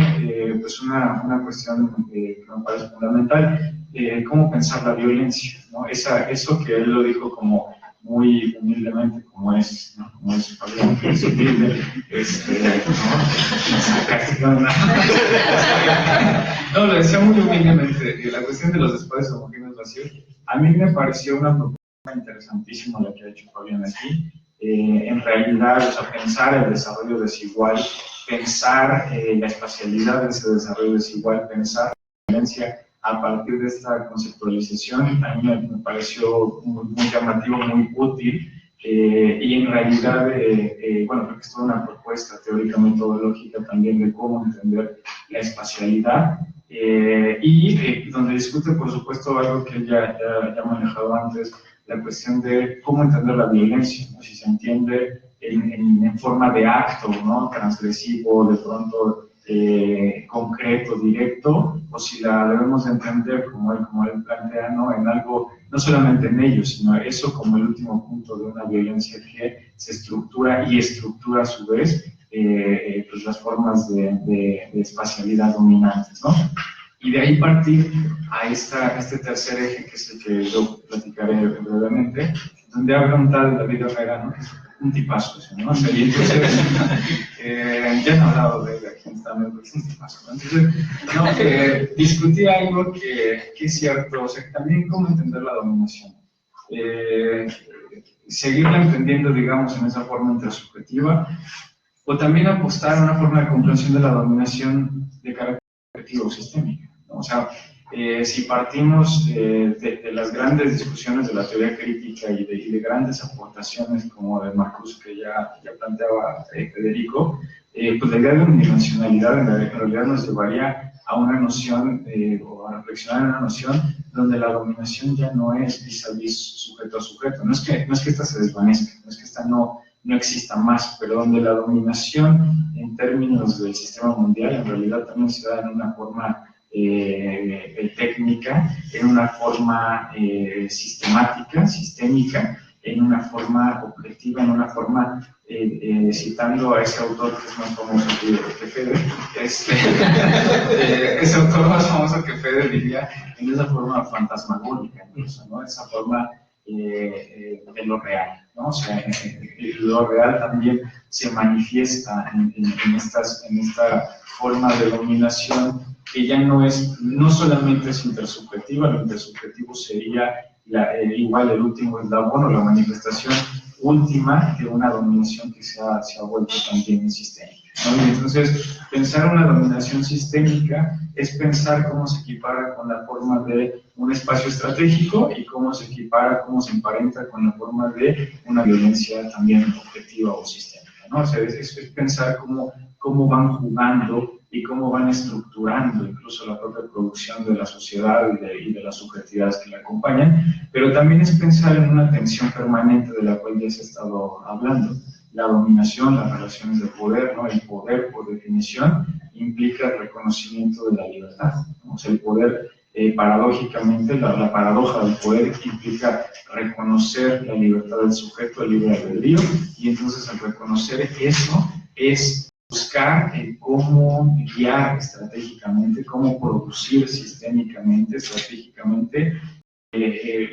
pues una cuestión que me parece fundamental, cómo pensar la violencia, ¿no? Eso que él lo dijo como muy humildemente, como es, ¿no? Como es Fabián, que es humilde, no, lo decía muy humildemente, la cuestión de los espacios homogéneos vacíos, a mí me pareció una propuesta interesantísima la que ha hecho Fabián aquí. En realidad, o sea, pensar el desarrollo desigual, pensar la espacialidad de ese desarrollo desigual, pensar la violencia a partir de esta conceptualización, a mí me pareció muy llamativo, muy útil, y en realidad, bueno, creo que es toda una propuesta teórica metodológica también de cómo entender la espacialidad, y donde discute, por supuesto, algo que él ya ha manejado antes, la cuestión de cómo entender la violencia, ¿no? Si se entiende en forma de acto, ¿no? Transgresivo, de pronto concreto, directo, o si la debemos entender como él plantea, ¿no? En algo, no solamente en ello, sino eso como el último punto de una violencia que se estructura y estructura a su vez pues las formas de espacialidad dominantes, ¿no? Y de ahí partir a este tercer eje, que es el que yo platicaré brevemente, donde habla un tal David Herrera, ¿no? Que es un tipazo, ¿no? O sea, y entonces, ya no he hablado de él aquí también, porque es un tipazo, ¿no? Entonces, discutí algo que es cierto, o sea, también cómo entender la dominación. Seguirla entendiendo, digamos, en esa forma intersubjetiva, o también apostar a una forma de comprensión de la dominación de carácter objetivo o sistémica, ¿no? O sea, si partimos de las grandes discusiones de la teoría crítica y de grandes aportaciones como de Marcuse, que ya planteaba Federico, pues la idea de unidimensionalidad en realidad nos llevaría a una noción, o a reflexionar en una noción donde la dominación ya no es vis-a-vis sujeto a sujeto. No es que esta se desvanezca, no es que esta no exista más, pero donde la dominación en términos del sistema mundial en realidad también se da en una forma técnica, en una forma sistemática, sistémica, en una forma objetiva, en una forma, citando a ese autor que es más famoso que Fede, ese autor más famoso que Fede diría, en esa forma fantasmagórica, incluso, ¿no? Esa forma de lo real, ¿no? O sea, lo real también se manifiesta en esta forma de dominación que ya no solamente es intersubjetiva, lo intersubjetivo sería igual el último eslabón o la manifestación última de una dominación que se ha vuelto también sistémica, ¿no? Y entonces, pensar una dominación sistémica es pensar cómo se equipara con la forma de un espacio estratégico y cómo se equipara, cómo se emparenta con la forma de una violencia también objetiva o sistémica, ¿no? O sea, es pensar cómo van jugando y cómo van estructurando incluso la propia producción de la sociedad y de las subjetividades que la acompañan, pero también es pensar en una tensión permanente de la cual ya se ha estado hablando. La dominación, las relaciones de poder, ¿no? El poder, por definición, implica el reconocimiento de la libertad, ¿no? O sea, el poder, paradójicamente, la paradoja del poder implica reconocer la libertad del sujeto, el libre albedrío, y entonces al reconocer eso es buscar cómo guiar estratégicamente, cómo producir sistémicamente, estratégicamente,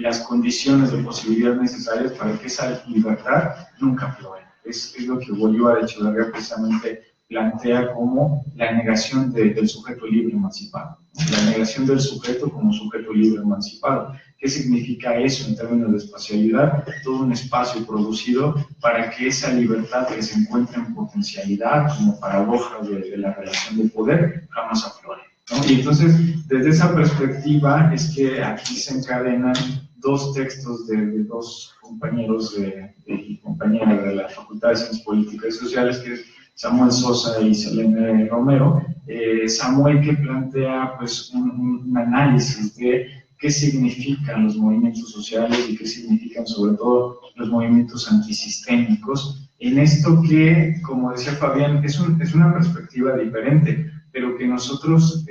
las condiciones de posibilidad necesarias para que esa libertad nunca florezca. Es lo que Bolívar Echeverría precisamente plantea como la negación del sujeto libre emancipado. La negación del sujeto como sujeto libre emancipado. ¿Qué significa eso en términos de espacialidad? Todo un espacio producido para que esa libertad que se encuentra en potencialidad como paradoja de la relación de poder jamás aflore, ¿no? Y entonces, desde esa perspectiva es que aquí se encadenan dos textos de dos compañeros y compañeras de la Facultad de Ciencias Políticas y Sociales, que es Samuel Sosa y Selene Romero. Samuel, que plantea pues un análisis de qué significan los movimientos sociales y qué significan sobre todo los movimientos antisistémicos, en esto que, como decía Fabián, es una perspectiva diferente, pero que nosotros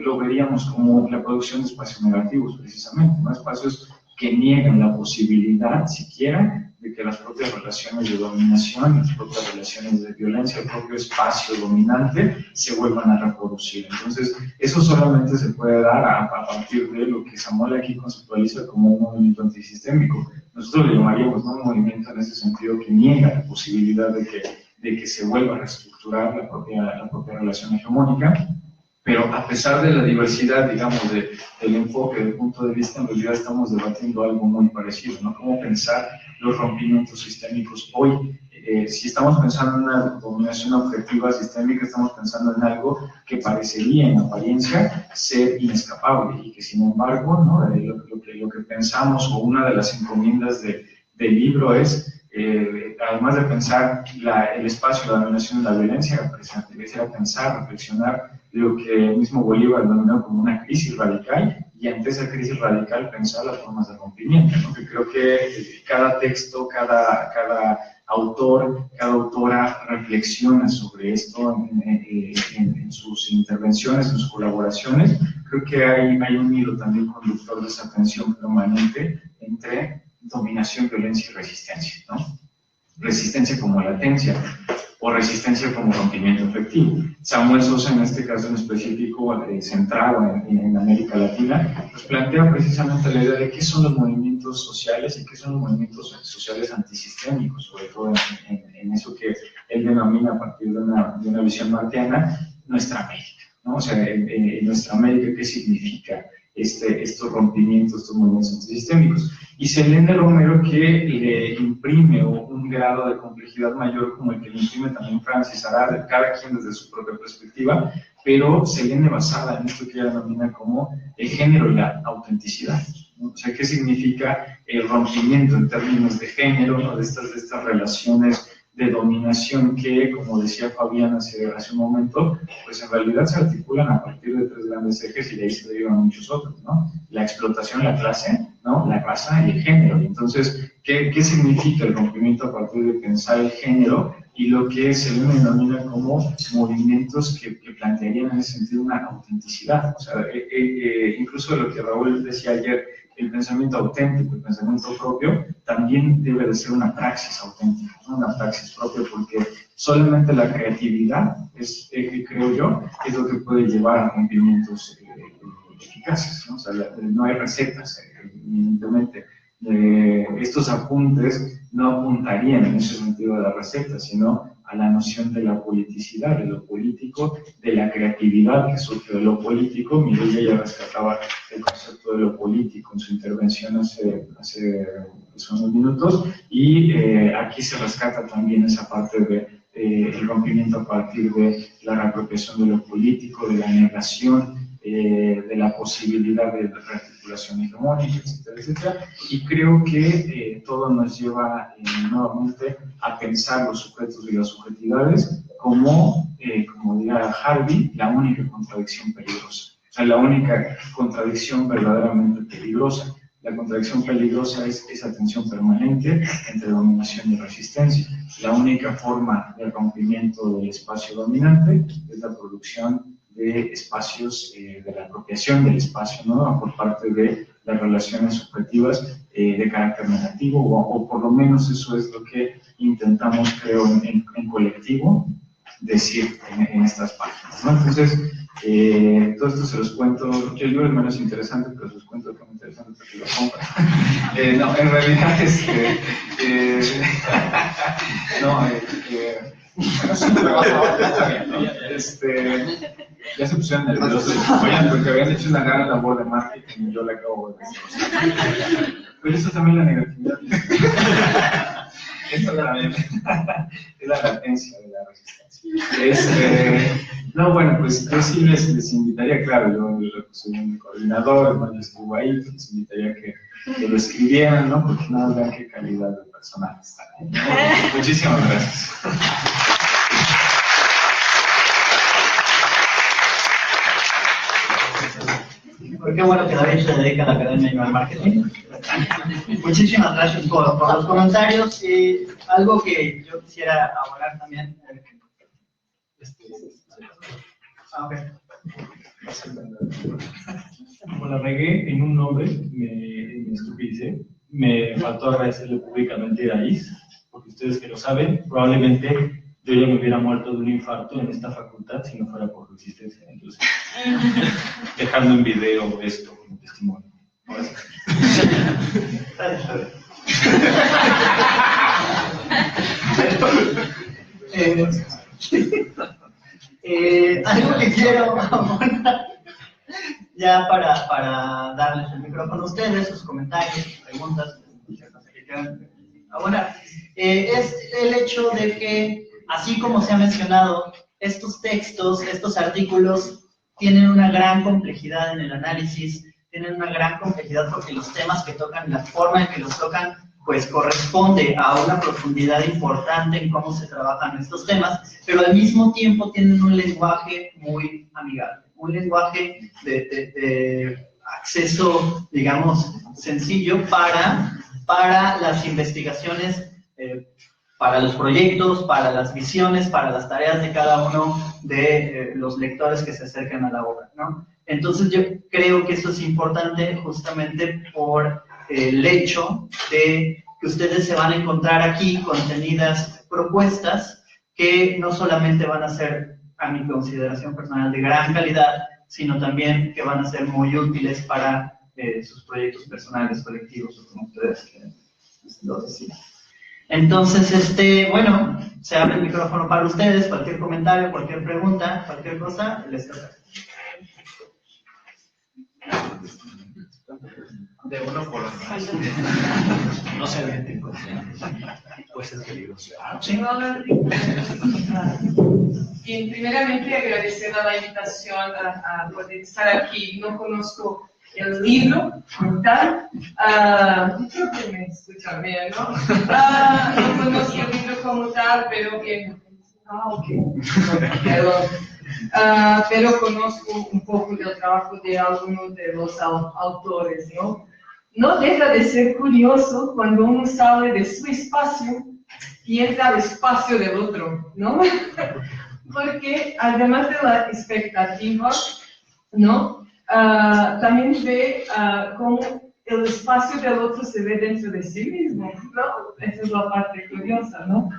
lo veríamos como la producción de espacios negativos, precisamente, ¿no? Espacios que niegan la posibilidad siquiera de que las propias relaciones de dominación, las propias relaciones de violencia, el propio espacio dominante se vuelvan a reproducir. Entonces, eso solamente se puede dar a partir de lo que Samuel aquí conceptualiza como un movimiento antisistémico. Nosotros le llamaríamos, ¿no?, un movimiento en ese sentido que niega la posibilidad de que se vuelva a reestructurar la propia relación hegemónica. Pero a pesar de la diversidad, digamos, del enfoque, del punto de vista, en realidad estamos debatiendo algo muy parecido, ¿no? Cómo pensar los rompimientos sistémicos hoy. Si estamos pensando en una dominación objetiva sistémica, estamos pensando en algo que parecería en apariencia ser inescapable y que sin embargo, ¿no?, lo que pensamos, o una de las encomiendas del libro es, además de pensar el espacio, la dominación y la violencia, era pensar, reflexionar lo que el mismo Bolívar denominó como una crisis radical, y ante esa crisis radical pensar las formas de rompimiento, ¿no? Que creo que cada texto, cada autor, cada autora reflexiona sobre esto en sus intervenciones, en sus colaboraciones. Creo que hay un hilo también conductor de esa tensión permanente entre dominación, violencia y resistencia, ¿no? Resistencia como latencia o resistencia como rompimiento efectivo. Samuel Sosa, en este caso en específico, centrado en América Latina, pues plantea precisamente la idea de qué son los movimientos sociales y qué son los movimientos sociales antisistémicos, sobre todo en eso que él denomina a partir de una visión martiana, nuestra América, ¿no? O sea, en nuestra América, ¿qué significa estos rompimientos, estos movimientos antisistémicos? Y Selene Romero, que le imprime un grado de complejidad mayor como el que le imprime también Francis Arad, cada quien desde su propia perspectiva, pero Selene basada en esto que ella denomina como el género y la autenticidad, ¿no? O sea, ¿qué significa el rompimiento en términos de género, ¿no?, de estas relaciones de dominación que, como decía Fabián hace un momento, pues en realidad se articulan a partir de tres grandes ejes y de ahí se derivan muchos otros, ¿no? La explotación, la clase, ¿no?, la raza y el género. Y entonces, ¿qué significa el rompimiento a partir de pensar el género y lo que se denomina como movimientos que plantearían en ese sentido una autenticidad? O sea, incluso lo que Raúl decía ayer, el pensamiento auténtico, el pensamiento propio, también debe de ser una praxis auténtica, ¿no?, una praxis propia, porque solamente la creatividad, creo yo, es lo que puede llevar a rompimientos eficaces, ¿no? O sea, no hay recetas, evidentemente. Estos apuntes no apuntarían en ese sentido a la receta, sino a la noción de la politicidad, de lo político, de la creatividad que surge de lo político. Mireia ya rescataba el concepto de lo político en su intervención hace unos minutos, y aquí se rescata también esa parte del rompimiento a partir de la reapropiación de lo político, de la negación, de la posibilidad de rearticulación hegemónica, etcétera, etcétera. Y creo que todo nos lleva nuevamente a pensar los sujetos y las subjetividades como dirá Harvey, la única contradicción peligrosa. O sea, la única contradicción verdaderamente peligrosa. La contradicción peligrosa es esa tensión permanente entre dominación y resistencia. La única forma de rompimiento del espacio dominante es la producción de espacios, de la apropiación del espacio, ¿no?, por parte de las relaciones subjetivas de carácter negativo, o por lo menos eso es lo que intentamos, creo, en colectivo, decir en estas páginas, ¿no? Entonces, todo esto se los cuento. El libro es menos interesante, pero se los cuento que es muy interesante para que lo compren. No, en realidad, bueno, sí, ya se pusieron nerviosos, porque habían hecho una gran labor de marketing y yo la acabo de decir. Pero eso también la negatividad. Esto también es la latencia de la resistencia. No, bueno, pues yo sí les invitaría, claro, yo soy un coordinador, ¿no?, yo estuve ahí, pues les invitaría que lo escribieran, ¿no?, porque no vean qué calidad de personal está ahí, ¿no? Muchísimas gracias. Qué bueno que David se dedica a la academia y no al marketing. Muchísimas gracias por los comentarios. Algo que yo quisiera abordar también. A ver. Como la regué en un nombre, me estupidicé. Me faltó agradecerle públicamente a Is, porque ustedes que lo saben, probablemente yo ya me hubiera muerto de un infarto en esta facultad si no fuera por su existencia. Entonces, dejando en video esto como testimonio. Ahora sí. Algo que quiero abonar, ya para darles el micrófono a ustedes, sus comentarios, sus preguntas, que quieran abonar, es el hecho de que, así como se ha mencionado, estos textos, estos artículos, tienen una gran complejidad en el análisis, tienen una gran complejidad porque los temas que tocan, la forma en que los tocan, pues corresponde a una profundidad importante en cómo se trabajan estos temas, pero al mismo tiempo tienen un lenguaje muy amigable, un lenguaje de acceso, digamos, sencillo para las investigaciones, para los proyectos, para las visiones, para las tareas de cada uno de los lectores que se acercan a la obra, ¿no? Entonces yo creo que eso es importante justamente por el hecho de que ustedes se van a encontrar aquí contenidas propuestas que no solamente van a ser, a mi consideración personal, de gran calidad, sino también que van a ser muy útiles para sus proyectos personales, colectivos, o como ustedes lo decían. Entonces, bueno, se abre el micrófono para ustedes, cualquier comentario, cualquier pregunta, cualquier cosa, les toca. De uno por uno. No sea idéntico. Puede ser peligroso. Bien, primeramente agradecer a la invitación a poder estar aquí. No conozco el libro como tal. Creo que me escuchan bien, ¿no? No conozco el libro como tal, pero bien. Ok. Perdón. Pero conozco un poco del trabajo de algunos de los autores, ¿no? No deja de ser curioso cuando uno sale de su espacio y entra al espacio del otro, ¿no? Porque además de la expectativa, ¿no? También ve cómo el espacio del otro se ve dentro de sí mismo, ¿no? Esa es la parte curiosa, ¿no?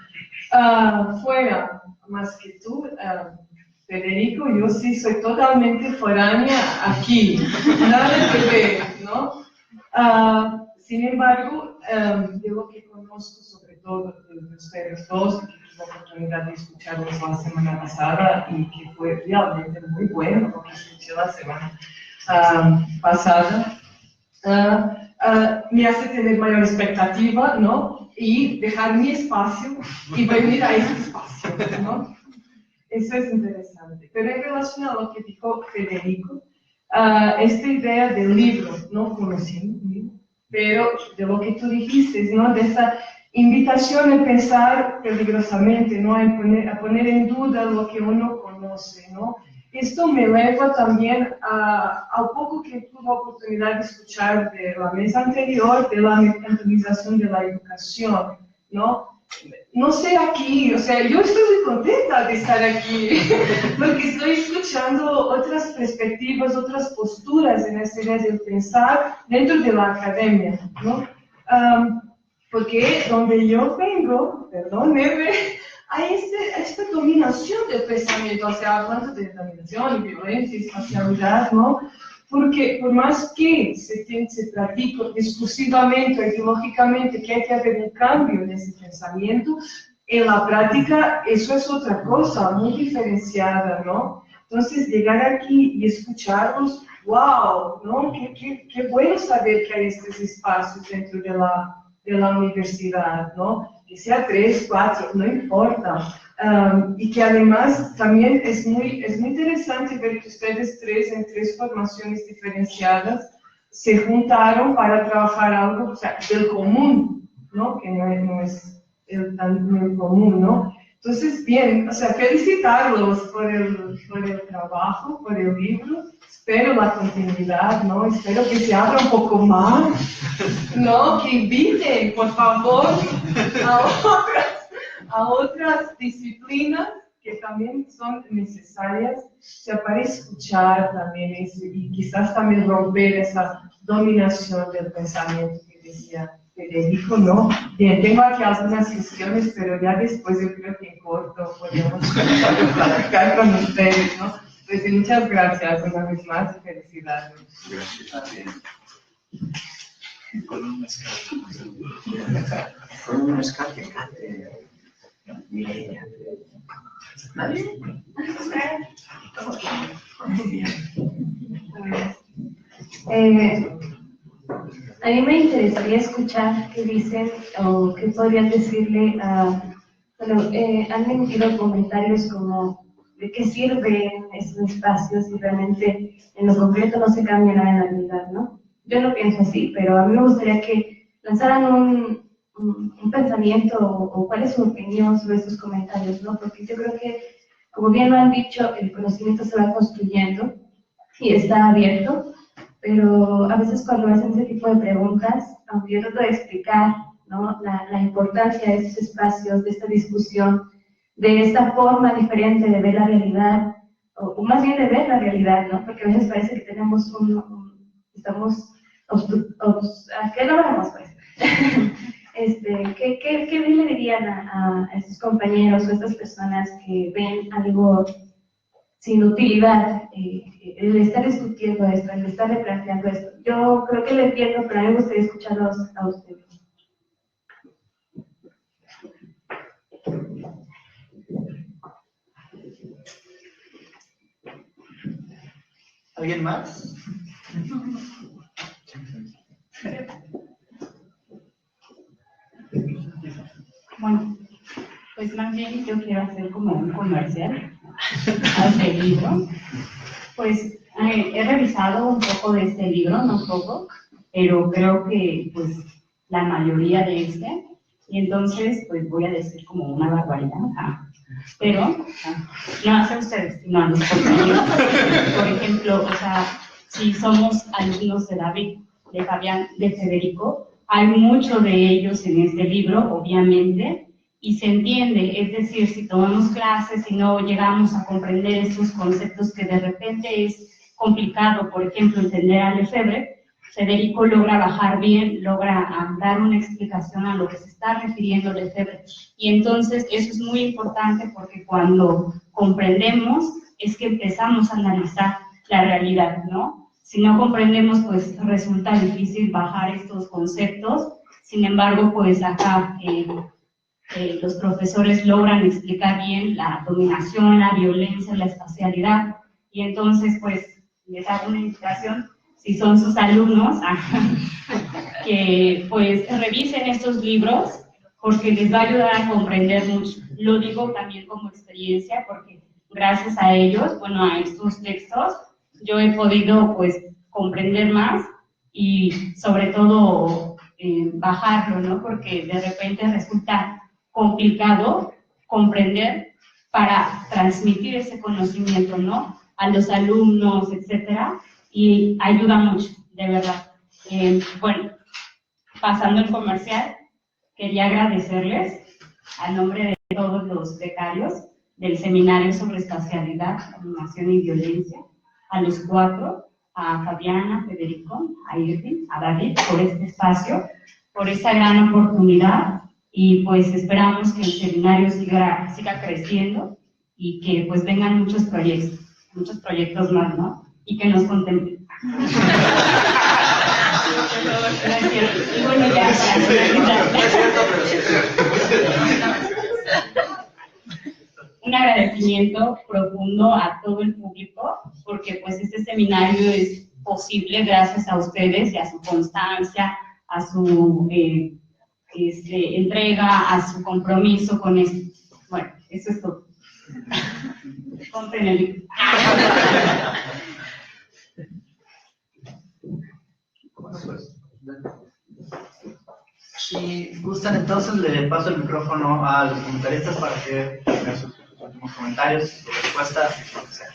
Fuera, más que tú, Federico, yo sí soy totalmente foránea aquí, nada que ver, ¿no? Sin embargo, de lo que conozco, sobre todo de ustedes dos, que tuve la oportunidad de escucharlos la semana pasada y que fue realmente muy bueno lo que escuché la semana pasada, me hace tener mayor expectativa, ¿no? Y dejar mi espacio y venir a ese espacio, ¿no? Eso es interesante. Pero en relación a lo que dijo Federico, esta idea del libro, no conocí, pero de lo que tú dijiste, ¿no? De esa invitación a pensar peligrosamente, ¿no? A poner en duda lo que uno conoce, ¿no? Esto me lleva también a poco que tuve la oportunidad de escuchar de la mesa anterior, de la mercantilización de la educación, ¿no? No sé aquí, o sea, yo estoy muy contenta de estar aquí, porque estoy escuchando otras perspectivas, otras posturas en esa idea de pensar dentro de la academia, ¿no? Porque donde yo vengo, perdóneme, hay esta dominación del pensamiento, o sea, hablando de dominación, violencia, espacialidad, ¿no? Porque por más que se practique discursivamente o ideológicamente que hay que haber un cambio en ese pensamiento, en la práctica eso es otra cosa, muy diferenciada, ¿no? Entonces, llegar aquí y escucharlos, wow, ¿no? Qué bueno saber que hay estos espacios dentro de la universidad, ¿no? Que sea 3, 4, no importa. Y que además también es muy interesante ver que ustedes tres, en 3 formaciones diferenciadas, se juntaron para trabajar algo, o sea, del común, ¿no? Que no es el común, ¿no? Entonces, bien, o sea, felicitarlos por el trabajo, por el libro. Espero la continuidad, ¿no? Espero que se abra un poco más, ¿no? Que inviten, por favor, a otras disciplinas que también son necesarias, o sea, para escuchar también eso y quizás también romper esa dominación del pensamiento que decía Federico, ¿no? Bien, tengo aquí algunas sesiones, pero ya después yo creo que en corto podemos platicar con ustedes, ¿no? Pues muchas gracias una vez más y felicidades. Gracias. Con un mezcal. Con un mezcal que cante. Bien. ¿Nadie? A mí me interesaría escuchar qué dicen o qué podrían decirle a... Bueno, han emitido comentarios como de qué sirven esos espacios y realmente en lo concreto no se cambia nada en la realidad, ¿no? Yo no pienso así, pero a mí me gustaría que lanzaran un pensamiento o cuál es su opinión sobre esos comentarios, ¿no? Porque yo creo que, como bien lo han dicho, el conocimiento se va construyendo y está abierto, pero a veces cuando hacen ese tipo de preguntas, aunque yo trato de explicar, ¿no?, la importancia de estos espacios, de esta discusión, de esta forma diferente de ver la realidad, o más bien de ver la realidad, ¿no? Porque a veces parece que tenemos estamos, ¿qué no vemos, pues? ¿Qué le dirían a estos compañeros o a estas personas que ven algo sin utilidad, el estar discutiendo esto, el estar replanteando esto? Yo creo que lo entiendo, pero a mí me gustaría escucharlos a ustedes. ¿Alguien más? Bueno, pues más bien yo quiero hacer como un comercial a este libro. Pues he revisado un poco de este libro, no poco, pero creo que pues la mayoría de este, y entonces pues voy a decir como una barbaridad, pero no hace ustedes, sino a los compañeros. Por ejemplo, o sea, si somos alumnos de David, de Fabián, de Federico, hay mucho de ellos en este libro, obviamente, y se entiende, es decir, si tomamos clases y no llegamos a comprender estos conceptos que de repente es complicado, por ejemplo, entender a Lefebvre, Federico logra bajar bien, logra dar una explicación a lo que se está refiriendo Lefebvre. Y entonces eso es muy importante porque cuando comprendemos es que empezamos a analizar la realidad, ¿no? Si no comprendemos, pues resulta difícil bajar estos conceptos. Sin embargo, pues acá los profesores logran explicar bien la dominación, la violencia, la espacialidad. Y entonces, pues, les hago una invitación, si son sus alumnos, que pues revisen estos libros, porque les va a ayudar a comprender mucho. Lo digo también como experiencia, porque gracias a ellos, bueno, a estos textos, yo he podido pues comprender más y sobre todo bajarlo, ¿no? Porque de repente resulta complicado comprender para transmitir ese conocimiento, ¿no?, a los alumnos, etcétera, y ayuda mucho, de verdad. Bueno, pasando el comercial, quería agradecerles a nombre de todos los becarios del Seminario sobre Espacialidad, Dominación y Violencia, a los cuatro, a Fabiana, a Federico, a Irving, a David, por este espacio, por esta gran oportunidad, y pues esperamos que el seminario siga creciendo y que pues vengan muchos proyectos más, ¿no? Y que nos contemplen. Y bueno, ya un agradecimiento profundo a todo el público, porque pues este seminario es posible gracias a ustedes y a su constancia, a su entrega, a su compromiso con esto. Bueno, eso es todo. Compren el libro. Si gustan, entonces le paso el micrófono a los comentaristas para que hagan sus últimos comentarios, sus respuestas, lo que sea.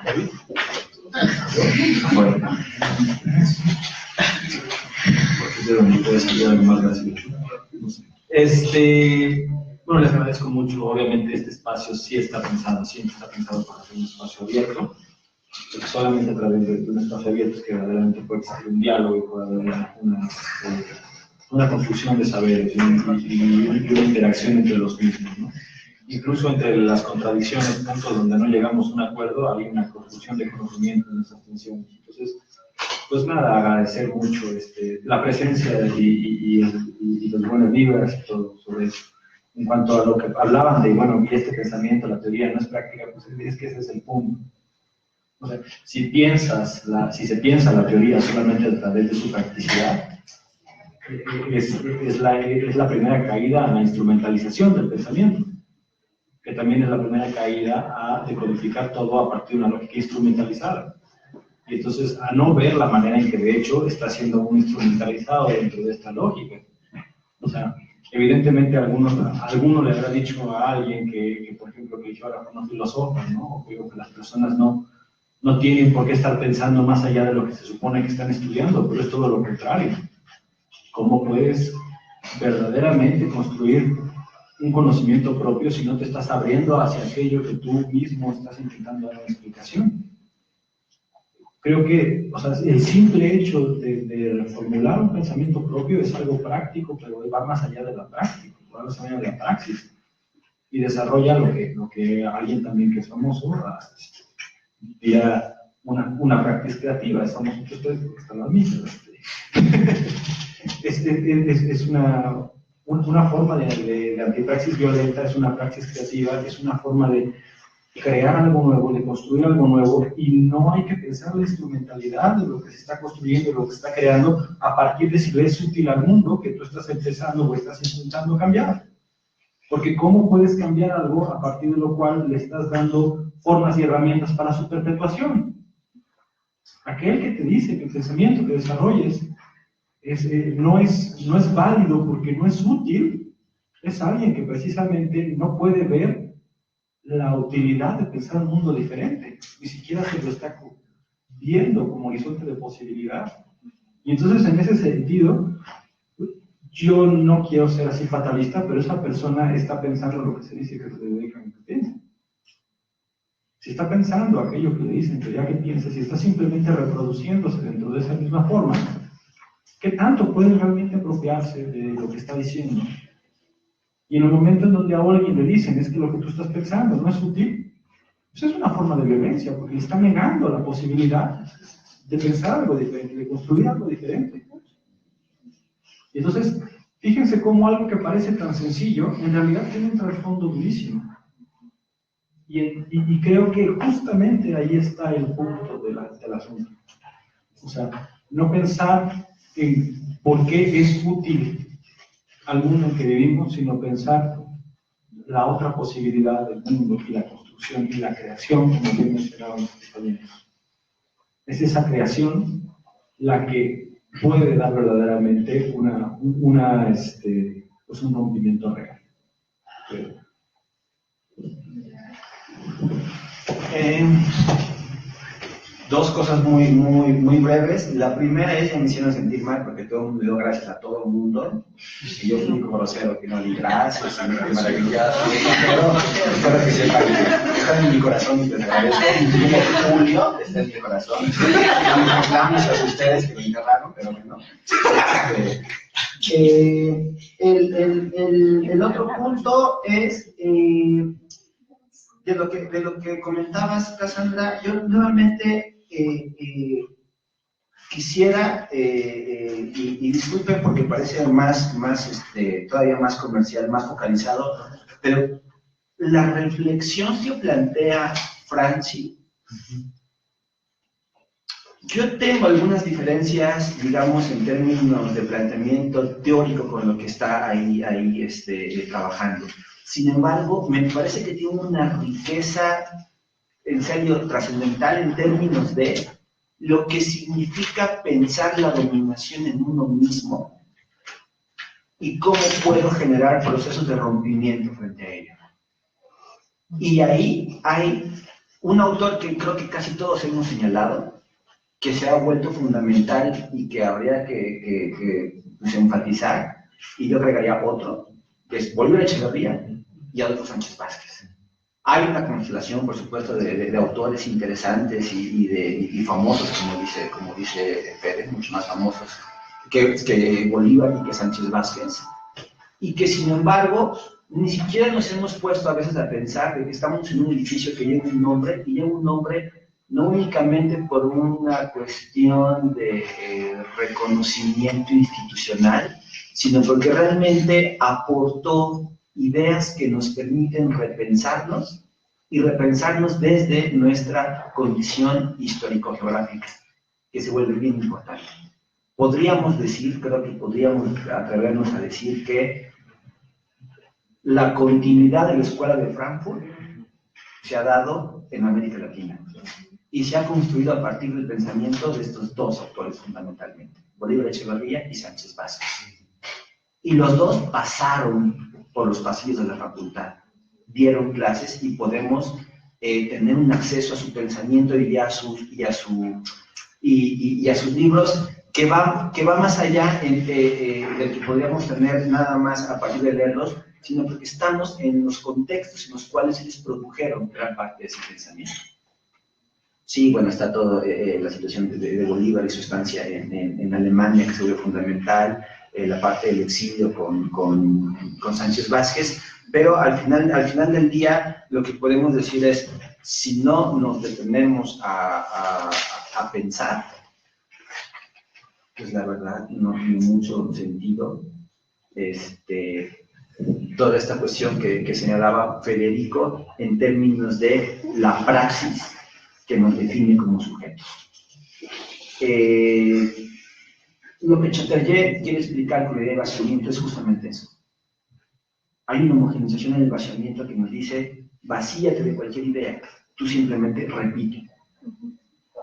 David. Bueno. Porque de donde puedes salir algo más gracioso. Bueno, les agradezco mucho. Obviamente este espacio sí está pensado, siempre está pensado para ser un espacio abierto, porque solamente a través de un espacio abierto es que verdaderamente puede existir un diálogo y puede haber una construcción de saberes y una interacción entre los mismos, ¿no? Incluso entre las contradicciones, puntos donde no llegamos a un acuerdo, hay una construcción de conocimiento en esas tensiones. Entonces, pues nada, agradecer mucho la presencia y los buenos vibras y todo sobre eso. En cuanto a lo que hablaban de, bueno, y este pensamiento, la teoría no es práctica, pues es que ese es el punto. O sea, si se piensa la teoría solamente a través de su practicidad, es la primera caída a la instrumentalización del pensamiento, que también es la primera caída a decodificar todo a partir de una lógica instrumentalizada. Y entonces, a no ver la manera en que de hecho está siendo un instrumentalizado dentro de esta lógica. O sea, evidentemente alguno le habrá dicho a alguien que por ejemplo, que yo ahora no filósofo, ¿no? O digo que las personas no tienen por qué estar pensando más allá de lo que se supone que están estudiando, pero es todo lo contrario. ¿Cómo puedes verdaderamente construir un conocimiento propio si no te estás abriendo hacia aquello que tú mismo estás intentando dar una explicación? Creo que, o sea, el simple hecho de reformular un pensamiento propio es algo práctico, pero va más allá de la práctica, va más allá de la praxis, y desarrolla lo que alguien también que es famoso diría una práctica creativa. Estamos muchos ustedes porque están las mismas. Es una forma de antipraxis violenta, es una praxis creativa, es una forma de crear algo nuevo, de construir algo nuevo, y no hay que pensar la instrumentalidad de lo que se está construyendo, de lo que se está creando, a partir de si le es útil al mundo que tú estás empezando o estás intentando cambiar. Porque ¿cómo puedes cambiar algo a partir de lo cual le estás dando formas y herramientas para su perpetuación? Aquel que te dice que el pensamiento que desarrolles no es válido porque no es útil, es alguien que precisamente no puede ver la utilidad de pensar un mundo diferente, ni siquiera se lo está viendo como horizonte de posibilidad. Y entonces, en ese sentido, yo no quiero ser así fatalista, pero esa persona está pensando lo que se dice que se dedica a lo que piensa. Si está pensando aquello que le dicen, pero ya que piensa, si está simplemente reproduciéndose dentro de esa misma forma, ¿qué tanto puede realmente apropiarse de lo que está diciendo? Y en el momento en donde a alguien le dicen es que lo que tú estás pensando no es útil, pues es una forma de violencia, porque le está negando la posibilidad de pensar algo diferente, de construir algo diferente. Y entonces, fíjense cómo algo que parece tan sencillo, en realidad tiene un trasfondo durísimo. Y creo que justamente ahí está el punto del asunto. O sea, no pensar en por qué es útil al mundo en que vivimos, sino pensar la otra posibilidad del mundo y la construcción y la creación, como bien mencionaban los compañeros. Es esa creación la que puede dar verdaderamente pues un rompimiento real. Dos cosas muy breves. La primera es, ya me hicieron sentir mal porque todo el mundo dio gracias a todo el mundo. Y yo fui como grosero que no di gracias, y me fui maravillado. Pero espero que sepan que están en mi corazón y les agradezco. Como Julio está en mi corazón. Reclamos a ustedes que me enterraron, pero bueno. El otro punto es de lo que comentabas, Cassandra. Yo nuevamente quisiera, y disculpen porque parece todavía más comercial, más focalizado, pero la reflexión que plantea Franci, yo tengo algunas diferencias, digamos, en términos de planteamiento teórico con lo que está ahí trabajando. Sin embargo, me parece que tiene una riqueza, en serio, trascendental en términos de lo que significa pensar la dominación en uno mismo y cómo puedo generar procesos de rompimiento frente a ello. Y ahí hay un autor que creo que casi todos hemos señalado, que se ha vuelto fundamental y que habría que enfatizar, y yo agregaría otro, que es Bolívar Echeverría y Adolfo Sánchez Vázquez. Hay una constelación, por supuesto, de autores interesantes y famosos, como dice Pérez, mucho más famosos que Bolívar y que Sánchez Vázquez, y que sin embargo ni siquiera nos hemos puesto a veces a pensar de que estamos en un edificio que lleva un nombre, y lleva un nombre no únicamente por una cuestión de reconocimiento institucional, sino porque realmente aportó ideas que nos permiten repensarnos, y repensarnos desde nuestra condición histórico-geográfica, que se vuelve bien importante. Podríamos decir, creo que podríamos atrevernos a decir que la continuidad de la Escuela de Frankfurt se ha dado en América Latina y se ha construido a partir del pensamiento de estos dos autores fundamentalmente, Bolívar Echeverría y Sánchez Vázquez. Y los dos pasaron por los pasillos de la facultad, dieron clases, y podemos tener un acceso a su pensamiento y a sus libros que va más allá del que podríamos tener nada más a partir de leerlos, sino porque estamos en los contextos en los cuales ellos produjeron gran parte de ese pensamiento. Sí, bueno, está toda la situación de Bolívar y su estancia en Alemania, que se vuelve fundamental, la parte del exilio con Sánchez Vázquez, pero al final del día lo que podemos decir es, si no nos detenemos a pensar, pues la verdad no tiene mucho sentido toda esta cuestión que señalaba Federico en términos de la praxis que nos define como sujetos. Lo que Chatterjee quiere explicar con la idea de vaciamiento es justamente eso. Hay una homogeneización en el vaciamiento que nos dice, vacíate de cualquier idea, tú simplemente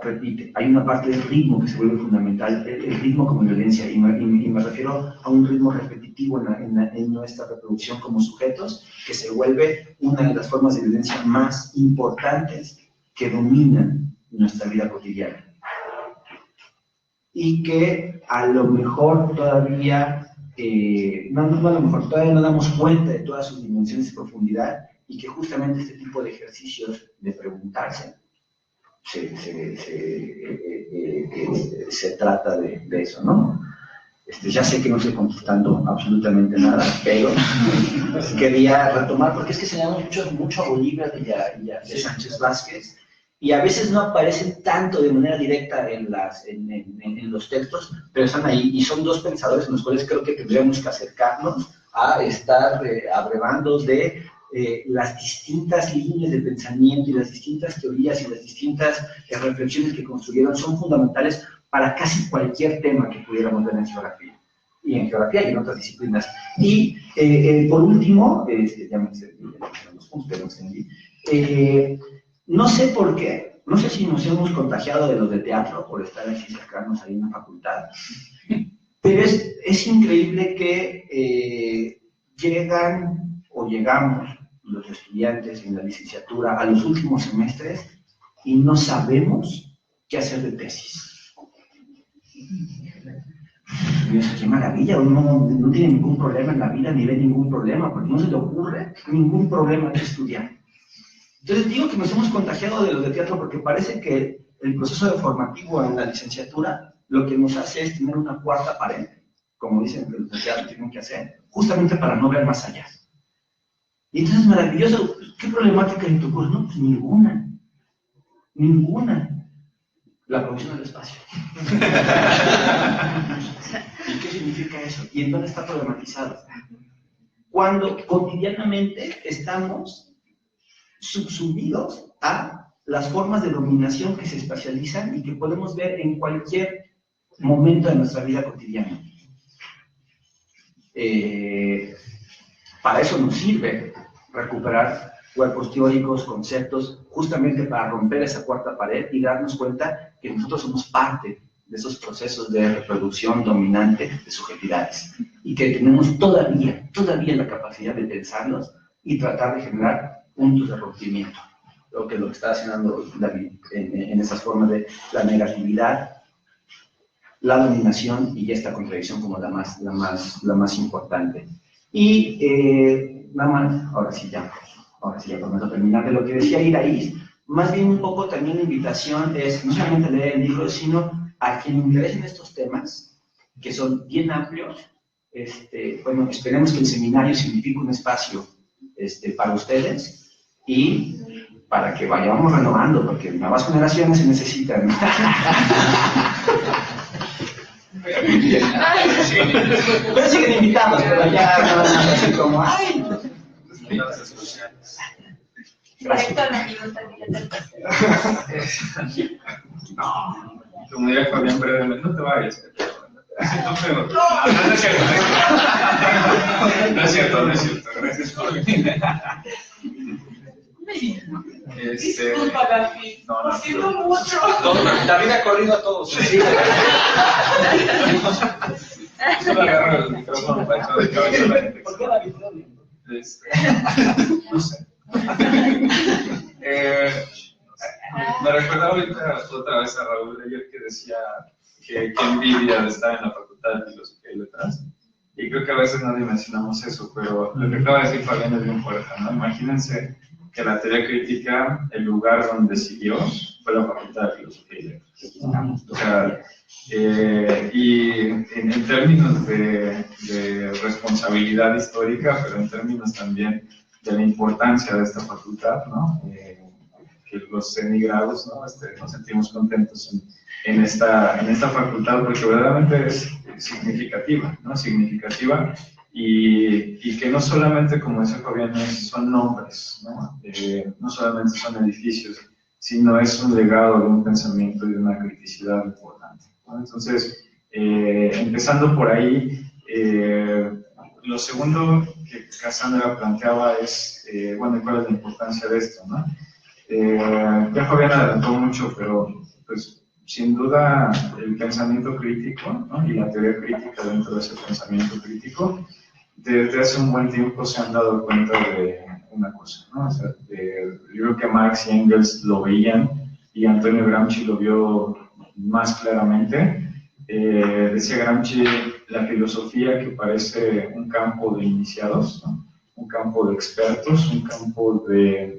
repite. Hay una parte del ritmo que se vuelve fundamental, el ritmo como violencia, y me refiero a un ritmo repetitivo en nuestra reproducción como sujetos, que se vuelve una de las formas de violencia más importantes que dominan nuestra vida cotidiana. Y que a lo mejor todavía, todavía no damos cuenta de todas sus dimensiones de profundidad, y que justamente este tipo de ejercicios de preguntarse, se trata de eso, ¿no? Ya sé que no estoy contestando absolutamente nada, pero quería retomar, porque es que señalamos mucho a Bolívar y a Sánchez Vázquez, y a veces no aparecen tanto de manera directa en los textos, pero están ahí, y son dos pensadores en los cuales creo que tendríamos que acercarnos a estar abrevando de las distintas líneas de pensamiento y las distintas teorías y las distintas reflexiones que construyeron. Son fundamentales para casi cualquier tema que pudiéramos ver en geografía y en otras disciplinas. Y por último, ya me los puntos, no sé por qué, no sé si nos hemos contagiado de los de teatro por estar así cercanos ahí en la facultad, pero es increíble que llegamos los estudiantes en la licenciatura a los últimos semestres y no sabemos qué hacer de tesis. Dios, qué maravilla, uno no tiene ningún problema en la vida, ni ve ningún problema, porque no se le ocurre ningún problema de estudiar. Entonces digo que nos hemos contagiado de los de teatro porque parece que el proceso formativo en la licenciatura lo que nos hace es tener una cuarta pared, como dicen que los de teatro tienen que hacer, justamente para no ver más allá. Y entonces, maravilloso, ¿qué problemática en tu curso? No, pues ninguna. La provisión del espacio. ¿Y qué significa eso? ¿Y en dónde está problematizado? Cuando cotidianamente estamos subsumidos a las formas de dominación que se espacializan y que podemos ver en cualquier momento de nuestra vida cotidiana. Para eso nos sirve recuperar cuerpos teóricos, conceptos, justamente para romper esa cuarta pared y darnos cuenta que nosotros somos parte de esos procesos de reproducción dominante de subjetividades y que tenemos todavía la capacidad de pensarlos y tratar de generar puntos de rompimiento. Lo que está haciendo David en esas formas de la negatividad, la dominación y esta contradicción como la más importante. Y nada más, ahora sí ya vamos a terminar de lo que decía Iraís. Más bien un poco también la invitación es no solamente leer el libro, sino a quien le interesen estos temas, que son bien amplios. Bueno, esperemos que el seminario signifique un espacio para ustedes y para que vayamos renovando, porque nuevas generaciones se necesitan. Pero siguen invitados, pero ya no van a hacer como, ¡ay! Directo al amigo también. No, como diría Fabián brevemente, no te vayas. No es cierto. No es cierto. Gracias por venir. Disculpa, David. No, Lo siento mucho. David ha corrido a todos. Solo agarro el micrófono para echar de cabeza a la gente. ¿Por qué David no? No sé. Me recuerda ahorita otra vez a Raúl de ayer que decía que envidia de estar en la Facultad de Filosofía y Letras. Y creo que a veces no dimensionamos eso, pero lo que acaba de decir Fabián es bien fuerte, ¿no? Imagínense que la teoría crítica, el lugar donde siguió fue la Facultad de Filosofía y Letras. O sea, y en términos de responsabilidad histórica, pero en términos también de la importancia de esta facultad, ¿no? Que los emigrados, ¿no? Nos sentimos contentos en esta facultad porque verdaderamente es significativa, ¿no? Significativa y que no solamente, como decía Fabián, son nombres, ¿no? No solamente son edificios, sino es un legado de un pensamiento y de una criticidad importante, ¿no? Entonces, empezando por ahí, lo segundo que Cassandra planteaba es, bueno, ¿cuál es la importancia de esto, no? Ya Fabián adelantó mucho, pero pues sin duda el pensamiento crítico, ¿no? Y la teoría crítica dentro de ese pensamiento crítico, desde hace un buen tiempo se han dado cuenta de una cosa, ¿no? O sea, yo creo que Marx y Engels lo veían y Antonio Gramsci lo vio más claramente. Decía Gramsci, la filosofía que parece un campo de iniciados, ¿no? Un campo de expertos, un campo de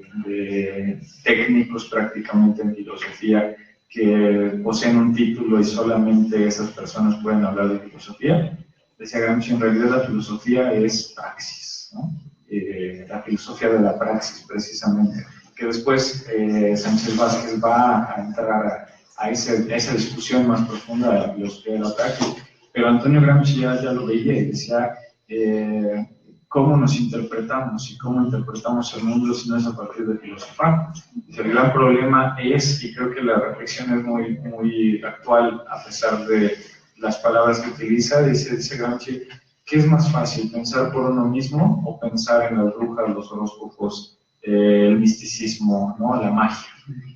técnicos prácticamente en filosofía que poseen un título y solamente esas personas pueden hablar de filosofía. Decía Gramsci, en realidad la filosofía es praxis, ¿no? La filosofía de la praxis precisamente, que después Sánchez Vázquez va a entrar a esa discusión más profunda de la filosofía de la praxis, pero Antonio Gramsci ya lo veía y decía cómo nos interpretamos y cómo interpretamos el mundo si no es a partir de filosofar. El gran problema es, y creo que la reflexión es muy, muy actual a pesar de las palabras que utiliza, dice Gramsci, ¿qué es más fácil, pensar por uno mismo o pensar en las brujas, los horóscopos, el misticismo, ¿no? La magia?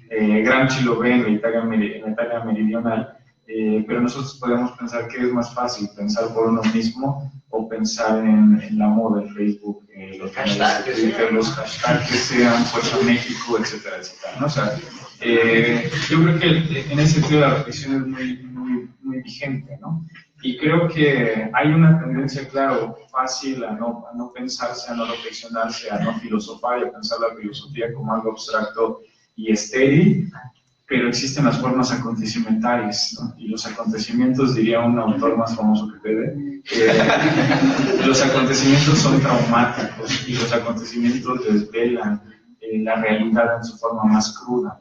Gramsci lo ve en la Italia meridional, pero nosotros podemos pensar qué es más fácil, pensar por uno mismo o pensar en la moda, en Facebook, los hashtags que sean Fuerza México, etcétera, etcétera, ¿no? O sea, yo creo que en ese sentido la reflexión es muy vigente, ¿no? Y creo que hay una tendencia, claro, fácil a no pensarse, a no reflexionarse, a no filosofar y a pensar la filosofía como algo abstracto y estéril, pero existen las formas acontecimentales, ¿no? Y los acontecimientos, diría un autor más famoso que Fede, los acontecimientos son traumáticos y los acontecimientos desvelan la realidad en su forma más cruda.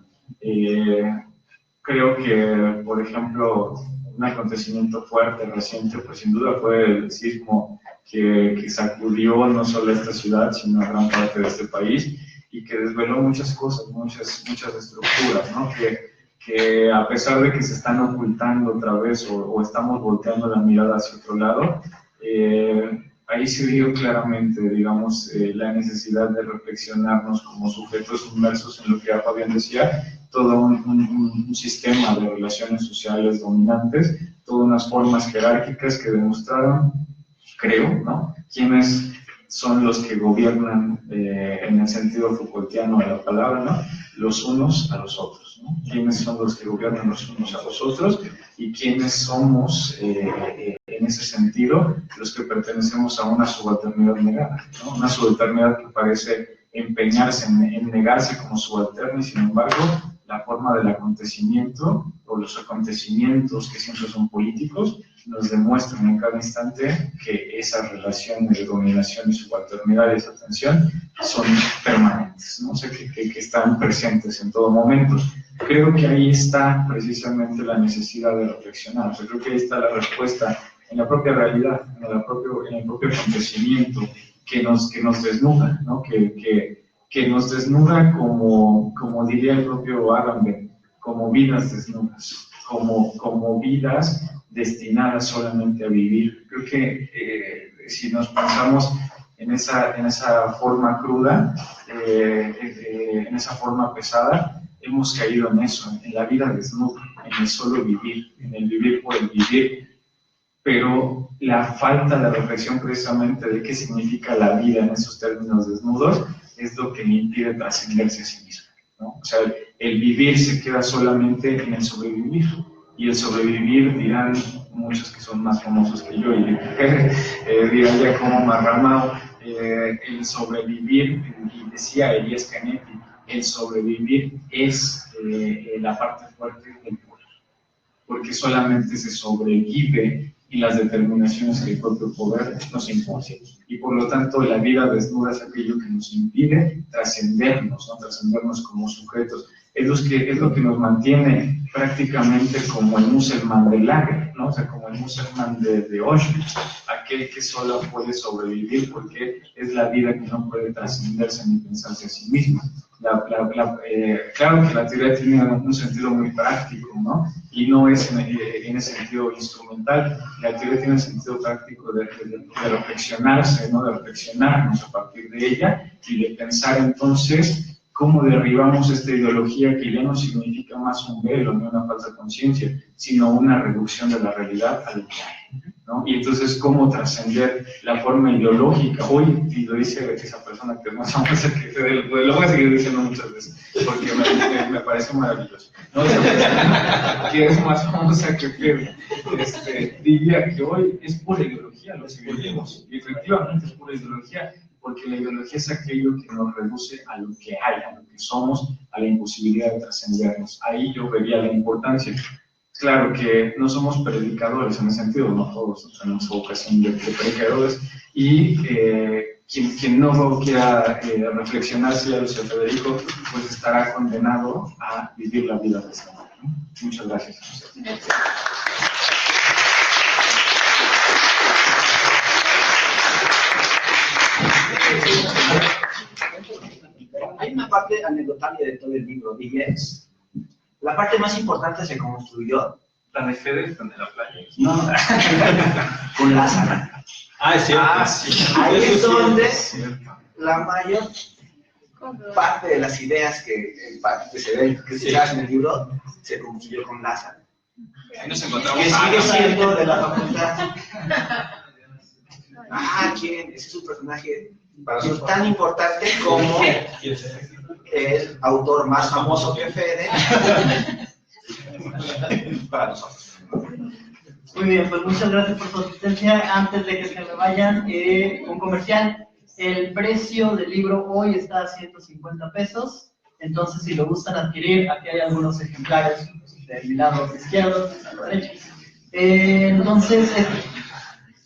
Creo que, por ejemplo, un acontecimiento fuerte, reciente, pues sin duda fue el sismo que sacudió no solo esta ciudad, sino a gran parte de este país, y que desveló muchas cosas, muchas estructuras, ¿no? Que a pesar de que se están ocultando otra vez o estamos volteando la mirada hacia otro lado, ahí se vio claramente, digamos, la necesidad de reflexionarnos como sujetos inmersos en lo que Fabián decía, todo un sistema de relaciones sociales dominantes, todas unas formas jerárquicas que demostraron, creo, ¿no? Quiénes son los que gobiernan, en el sentido Foucaultiano de la palabra, ¿no? Los unos a los otros, ¿no? ¿Quiénes son los que gobiernan los unos a los otros? Y quiénes somos, en ese sentido, los que pertenecemos a una subalternidad negada, ¿no? Una subalternidad que parece empeñarse en negarse como subalterna, y sin embargo, la forma del acontecimiento o los acontecimientos que siempre son políticos nos demuestran en cada instante que esa relación de dominación y subalternidad y esa tensión son permanentes, ¿no? O sea, que están presentes en todo momento. Creo que ahí está precisamente la necesidad de reflexionar. O sea, creo que ahí está la respuesta en la propia realidad, en el propio acontecimiento que nos desnuda, ¿no? Que nos desnuda como diría el propio Agamben, como vidas desnudas, como vidas destinadas solamente a vivir. Creo que si nos pensamos en esa forma cruda, en esa forma pesada, hemos caído en eso, en la vida desnuda, en el solo vivir, en el vivir por el vivir. Pero la falta de reflexión precisamente de qué significa la vida en esos términos desnudos es lo que le impide trascenderse a sí mismo, ¿no? O sea, el vivir se queda solamente en el sobrevivir, y el sobrevivir, dirán muchos que son más famosos que yo, y dirán ya como Marramao, el sobrevivir, y decía Elías Canetti, el sobrevivir es la parte fuerte del poder, porque solamente se sobrevive y las determinaciones que el propio poder nos impone. Y por lo tanto, la vida desnuda es aquello que nos impide trascendernos, ¿no? Trascendernos como sujetos. Es lo que nos mantiene prácticamente como el Muselman del lager, ¿no? O sea, como el Muselman de Auschwitz, aquel que solo puede sobrevivir porque es la vida que no puede trascenderse ni pensarse a sí misma. Claro que la teoría tiene un sentido muy práctico, ¿no? Y no es en ese sentido instrumental. La teoría tiene un sentido práctico de reflexionarse, ¿no? De reflexionarnos a partir de ella y de pensar entonces cómo derribamos esta ideología que ya no significa más un velo ni una falsa conciencia, sino una reducción de la realidad a lo que hay, ¿no? Y entonces, ¿cómo trascender la forma ideológica? Hoy, y lo dice esa persona que es más famosa que lo voy a seguir diciendo muchas veces, porque me parece maravilloso, ¿no? Esa persona que es más famosa que Fede, diría que hoy es pura ideología lo que vivimos, y efectivamente es pura ideología, porque la ideología es aquello que nos reduce a lo que hay, a lo que somos, a la imposibilidad de trascendernos. Ahí yo vería la importancia. Claro que no somos predicadores en ese sentido, no todos tenemos vocación de predicadores, y quien no quiera reflexionar, si ya lo decía Federico, pues estará condenado a vivir la vida de esta manera, ¿no? Muchas gracias. Hay una parte anecdotaria de todo el libro, y es la parte más importante se construyó. ¿La de Fede están en la playa? No, con Lázaro. Ah, es cierto. Sí. Ahí es donde la mayor parte de las ideas que se ven, que se hacen en el libro, se construyó con Lázaro. Ahí nos encontramos. Que sigue siendo de la facultad. ¿Quién? Ese es un personaje para nosotros tan importante como el autor más famoso que Fede para nosotros. Muy bien, pues muchas gracias por su asistencia. Antes de que se me vayan, un comercial. El precio del libro hoy está a 150 pesos. Entonces, si lo gustan adquirir, aquí hay algunos ejemplares de mi lado izquierdo, de mi lado derecho. Entonces,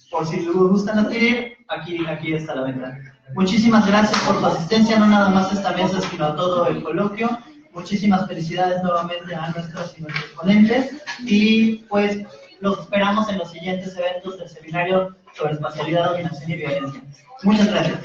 por si lo gustan adquirir, aquí está la venta. Muchísimas gracias por su asistencia, no nada más a esta mesa, sino a todo el coloquio. Muchísimas felicidades nuevamente a nuestros y nuestros ponentes, y pues los esperamos en los siguientes eventos del seminario sobre espacialidad, dominación y violencia. Muchas gracias.